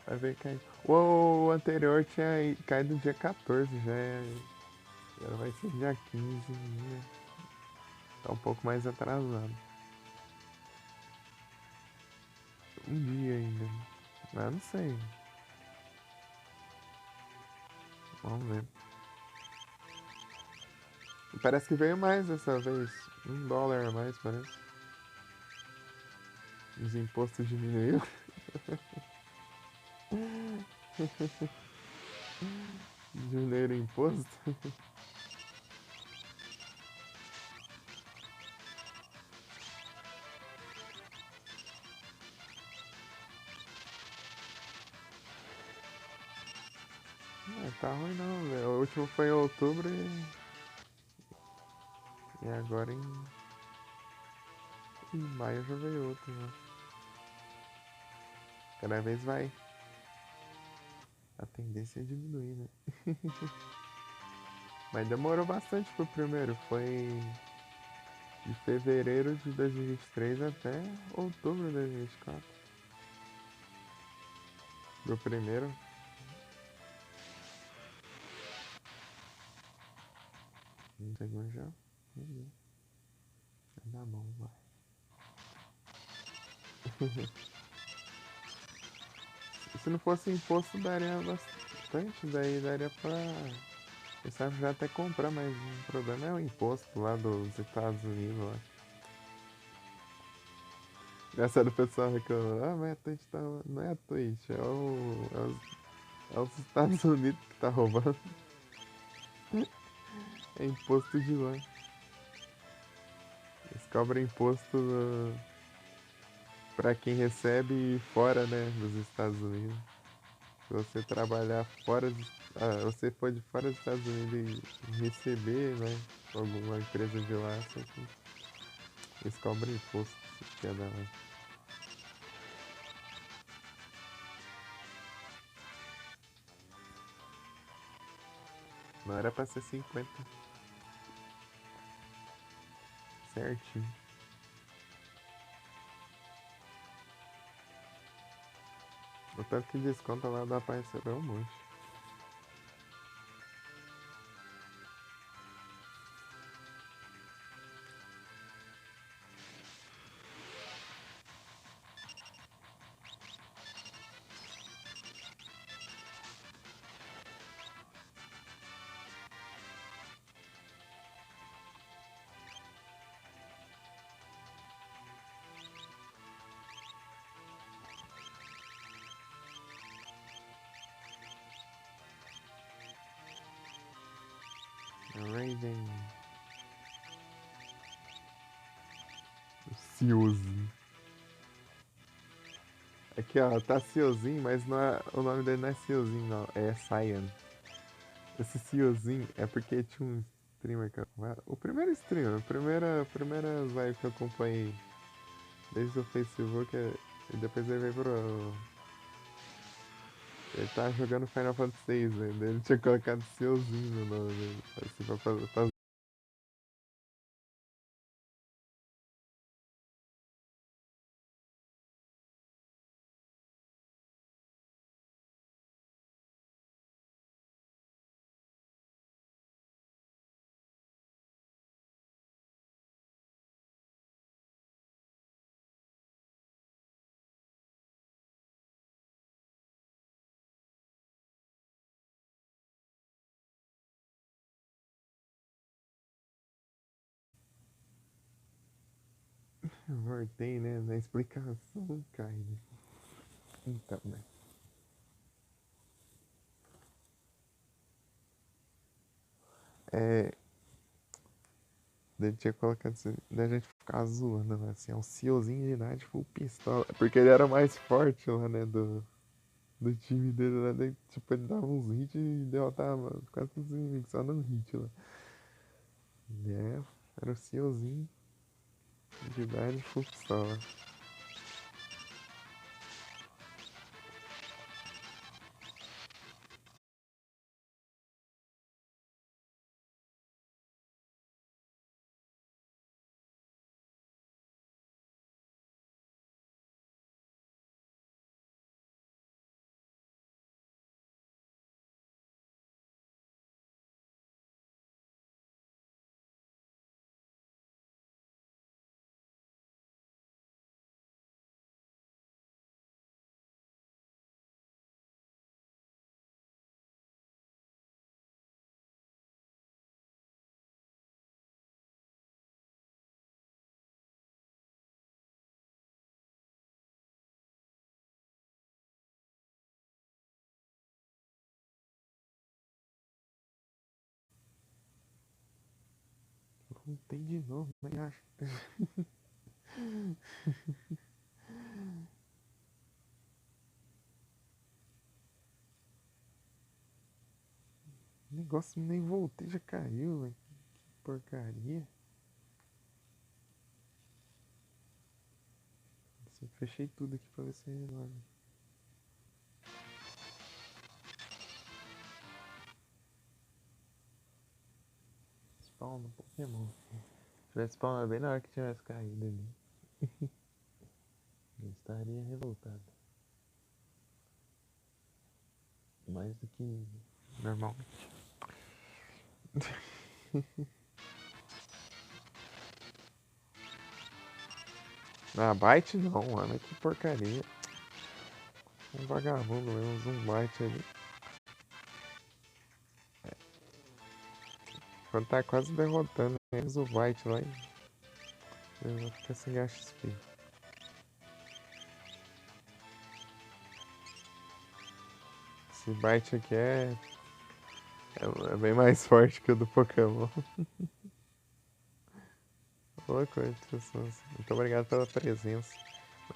Vai ver que. O anterior tinha caído dia 14, já agora vai ser dia 15, né? Tá um pouco mais atrasado. Um dia ainda. Mas não sei. Vamos ver. Parece que veio mais dessa vez. $1 a mais, parece. Os impostos diminuíram. Diminuíram o imposto. Não, tá ruim não, velho. O último foi em outubro e agora em maio já veio outro, né? Cada vez vai. A tendência é diminuir, né? Mas demorou bastante pro primeiro. Foi de fevereiro de 2023 até outubro de 2024. Pro primeiro. No segundo já. Vai dar bom, vai. Se não fosse imposto, daria bastante. Daí daria pra. Pensava já até comprar, mas o problema é o imposto lá dos Estados Unidos. Lá. Engraçado o pessoal reclamando, mas a Twitch tá. Não é a Twitch, é os Estados Unidos que tá roubando. É imposto de lá. Eles cobram imposto pra quem recebe fora, né, dos Estados Unidos. Se você trabalhar fora, você for de fora dos Estados Unidos e receber, né, alguma empresa de lá, eles cobram imposto, se quer dar lá. Não era pra ser 50, certinho. O tanto que desconta lá dá pra receber um monte. Raven. O Ciozinho. Aqui, ó, tá Ciozinho, mas o nome dele não é Ciozinho, não. É Cyan. Esse Ciozinho é porque tinha streamer que eu... O primeiro streamer, a primeira live que eu acompanhei desde o Facebook e depois ele veio pro... Ele tava jogando Final Fantasy VI, velho. Ele tinha colocado Seuzinho no nome dele. Assim, pra voltei, né? Na explicação, cara. Então, né? É, ele tinha colocado assim, da gente ficar zoando, né? Assim, é um CEOzinho de idade full pistola. Porque ele era mais forte lá, né? Do time dele lá. Daí, tipo, ele dava uns hits e derrotava quase todos os inimigos, só no hit lá. É, era o CEOzinho de idade full pistola. Voltei de novo, mas acho. O negócio nem voltei, já caiu, velho. Que porcaria. Assim, fechei tudo aqui pra ver se resolve. Spawn no Pokémon. Se tivesse spawnado bem na hora que tivesse caído ali. Eu estaria revoltado. Mais do que normalmente. Ah, Byte não, mano. Que porcaria. Um vagabundo mesmo, um Byte ali. Quando tá quase derrotando eles, o Byte lá e ele vai ficar sem XP. Esse Byte aqui é bem mais forte que o do Pokémon. Boa coisa, pessoas. Muito obrigado pela presença.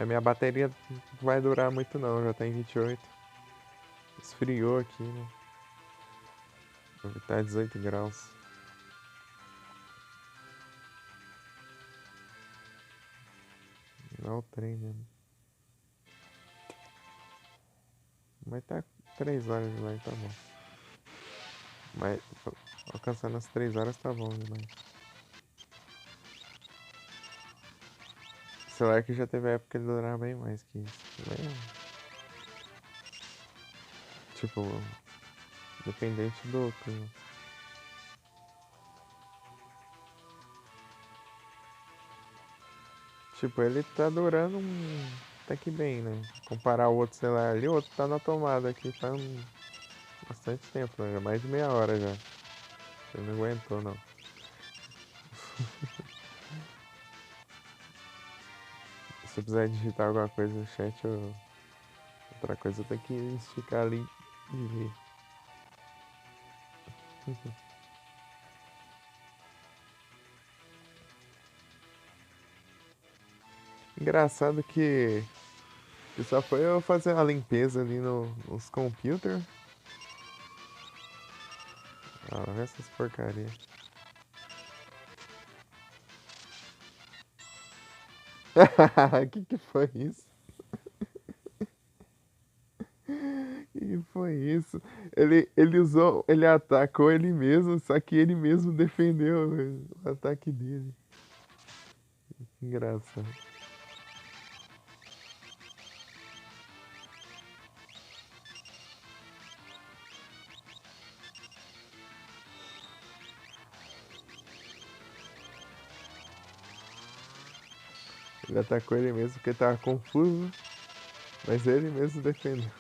A minha bateria não vai durar muito não, já tem 28. Esfriou aqui, né? Deve estar 18 graus. Não é o trem mesmo. Mas tá 3 horas de live, tá bom. Mas alcançando as 3 horas tá bom demais. O celular que já teve época que ele durava bem mais que isso. Bem, tipo, dependente do clima. Tipo, ele tá durando até que bem, né? Comparar o outro celular ali, o outro tá na tomada aqui, tá bastante tempo, né? Já mais de meia hora já. Ele não aguentou não. Se precisar digitar alguma coisa no chat, outra coisa eu tenho que esticar ali e ver. Engraçado que só foi eu fazer uma limpeza ali nos computers. Ah, essas porcarias. Que foi isso? Que foi isso? Ele usou, ele atacou ele mesmo, só que ele mesmo defendeu o ataque dele. Engraçado. Ele atacou ele mesmo porque tava confuso, mas ele mesmo defendeu.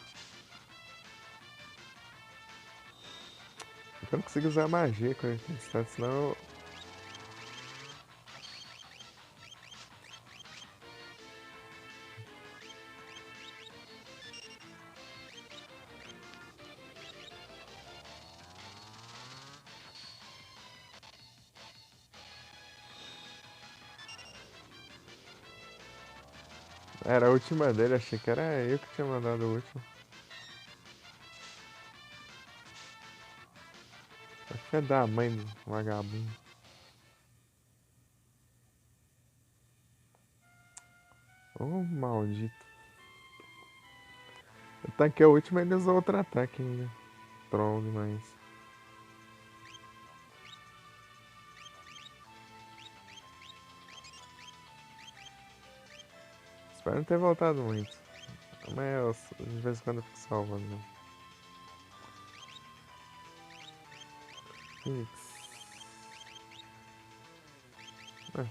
Eu não consigo usar magia com a tempestade, senão era a última dele, achei que era eu que tinha mandado o último. Acho que é da mãe do vagabundo. Ô, maldito. O ataque é o último, ele usou outro ataque ainda. Troll demais. Espero não ter voltado muito. Mas de vez em quando eu fico salvando, né? Putz. É,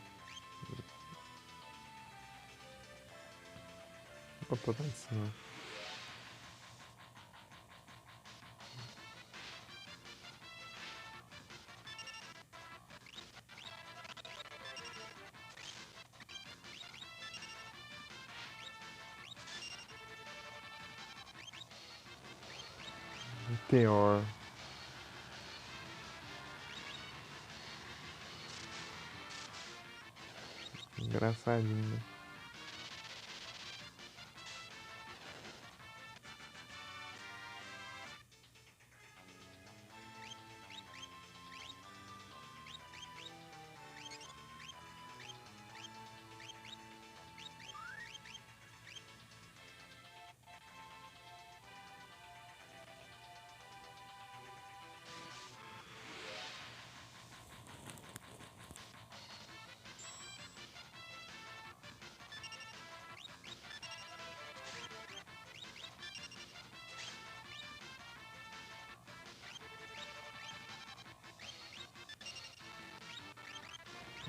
não tô tanto assim, não. Teor. Engraçadinho.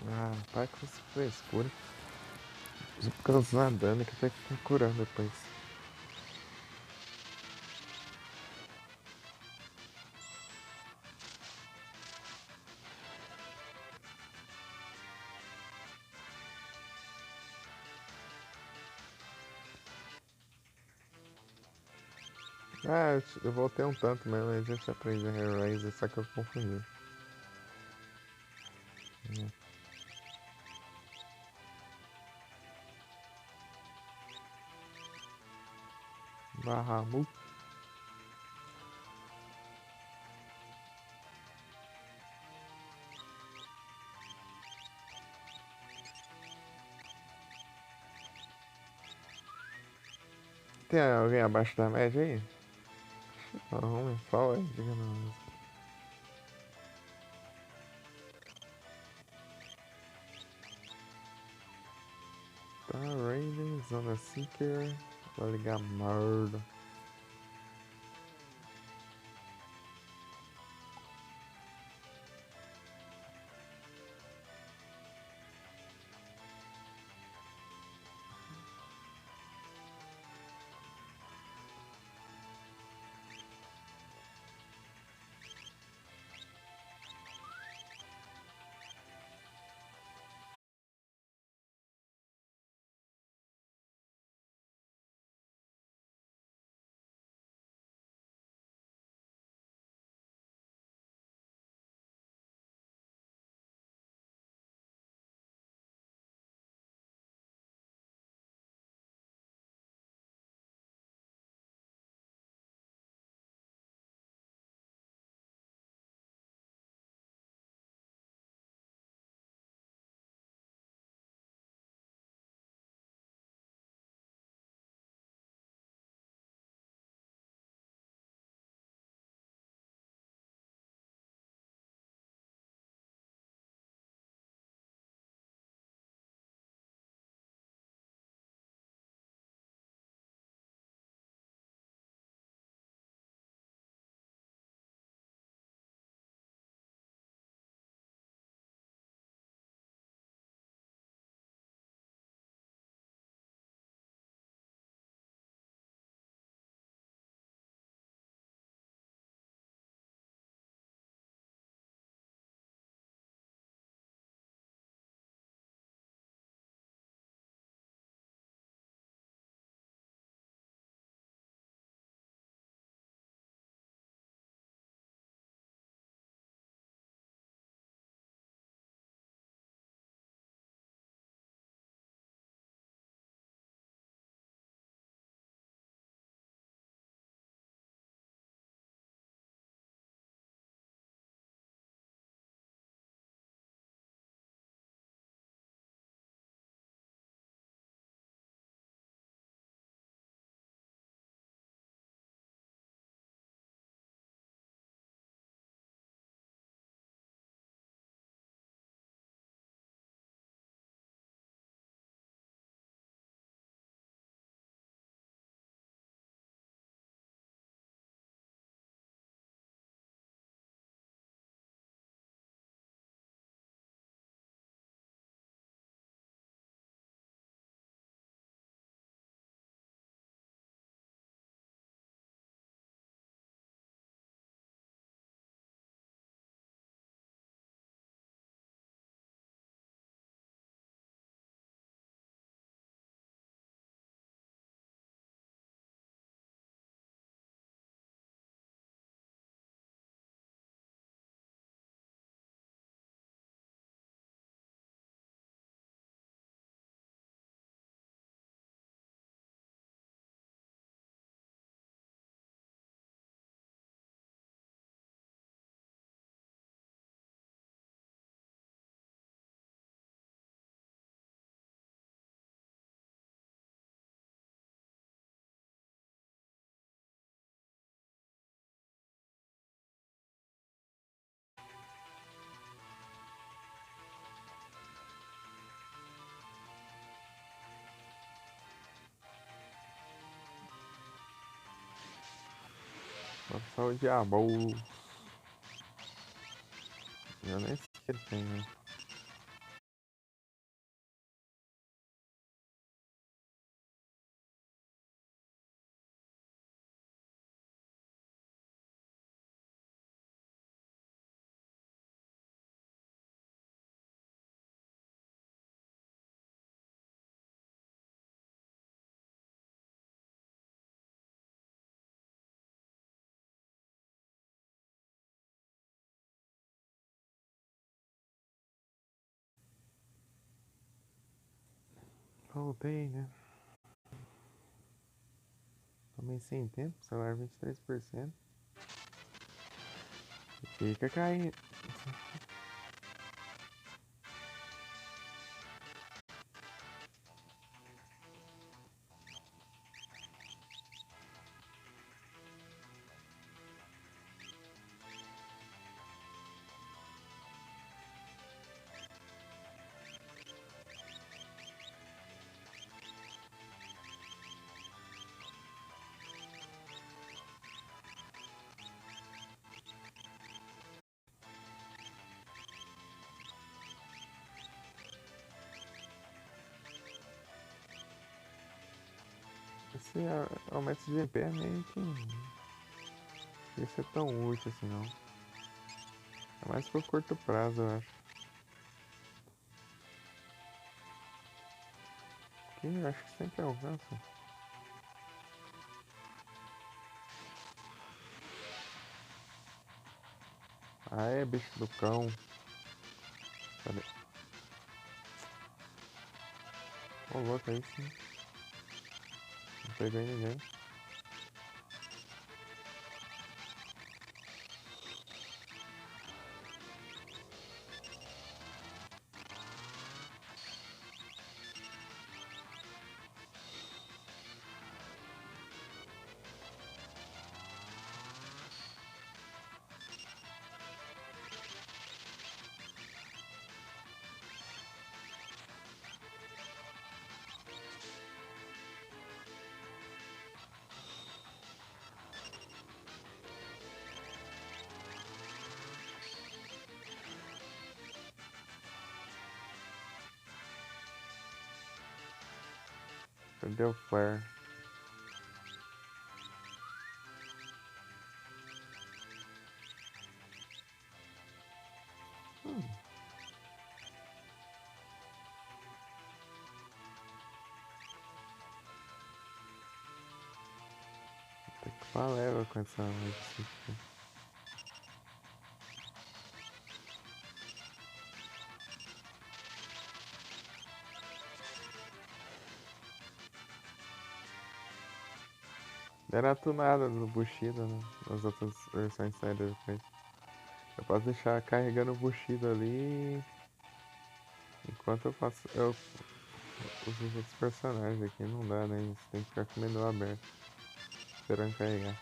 Ah, para com essa frescura. Só por causa da dano que até que ficar curando depois. Ah, eu voltei um tanto mesmo, mas eu já aprendi a Hair Razer, só que eu confundi. Bahamut. Tem alguém abaixo da média aí? Não, é só aí, diga não. Tá, Raiden, Zona Seeker, vai ligar merda. Só o diabo. Eu nem sei se ele tem, né? Voltei, né? Tomei sem tempo, celular 23%. Fica caindo. Esse aumento de desempenho meio que não ia ser tão útil assim não. É mais por curto prazo, eu acho. Que eu acho que sempre alcança. Ah, é, bicho do cão. Cadê? Ô, louco, aí sim. Não peguei ninguém. Cadê o flare? Hum, tem que falar leva com essa noite. Era tunada no Bushido, né? Nas outras versões saídas depois. Eu posso deixar carregando o Bushido ali enquanto eu faço. Eu uso os outros personagens aqui, não dá, né? Você tem que ficar com o menu aberto, esperando carregar.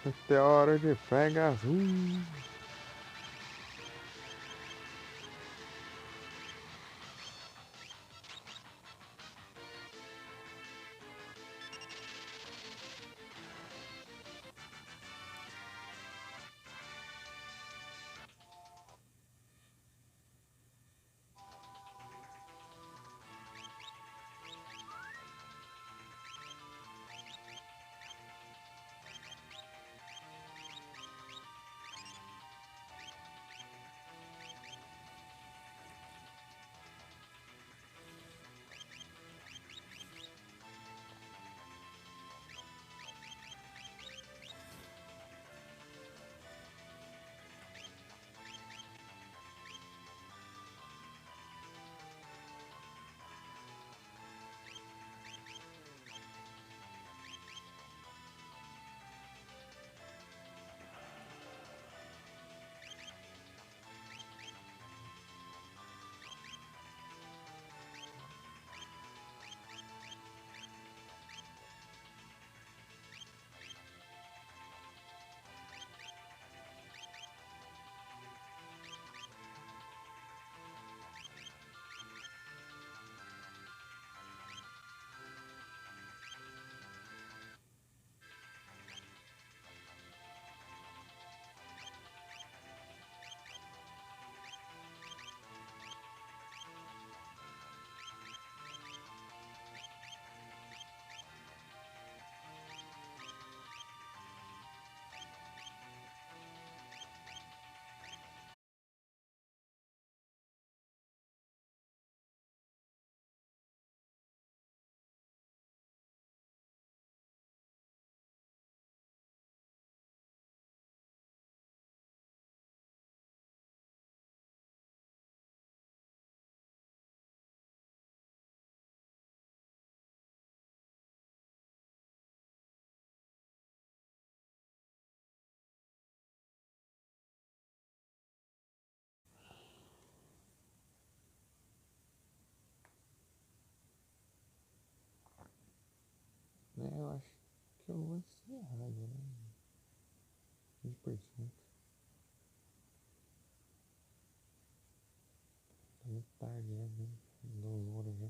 Até a hora de pegar azul. É, eu acho que eu vou encerrar, né? 20%. Tá muito tarde já, né? 2 horas já.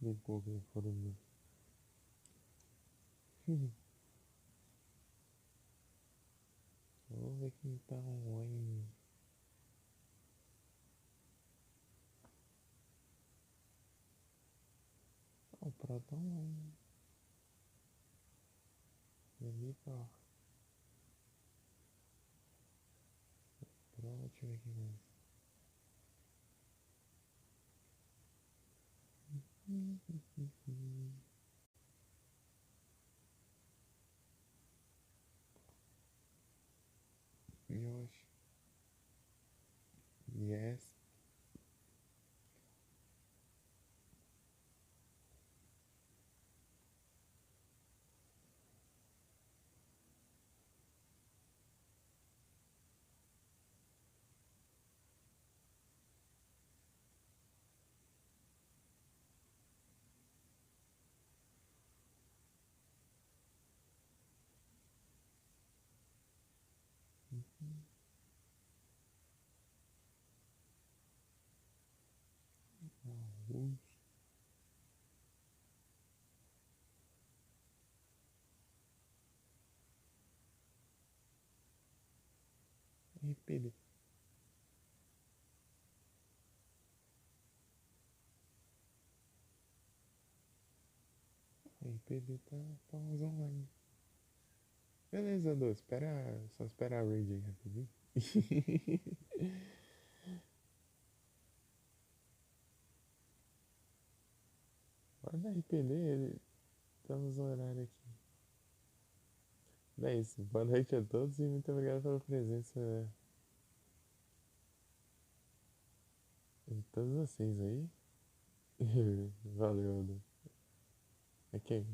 Nem pouco foram mesmo. Vamos ver quem tá online. O Pro tá online. Vem pra Pro, deixa eu ver aqui mais. Eu acho. Yes. Arroz. RPD. RPD tá uns online. Beleza, Dô. Só espera a raid aí rapidinho. Bora da RPD, ele tá nos horários aqui. É isso. Boa noite a todos e muito obrigado pela presença de todos vocês aí. Valeu, Dô. Aqui.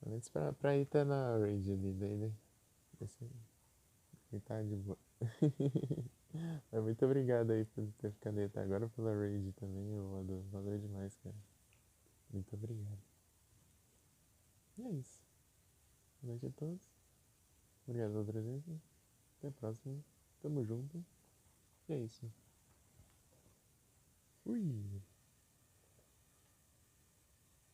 Antes pra ir tá na raid ali, daí, né? Esse tá de boa. Mas muito obrigado aí por ter ficado aí até agora pela raid também, Valeu demais, cara. Muito obrigado. E é isso. Boa noite a todos. Obrigado pela presença. Até a próxima. Tamo junto. E é isso. Ui!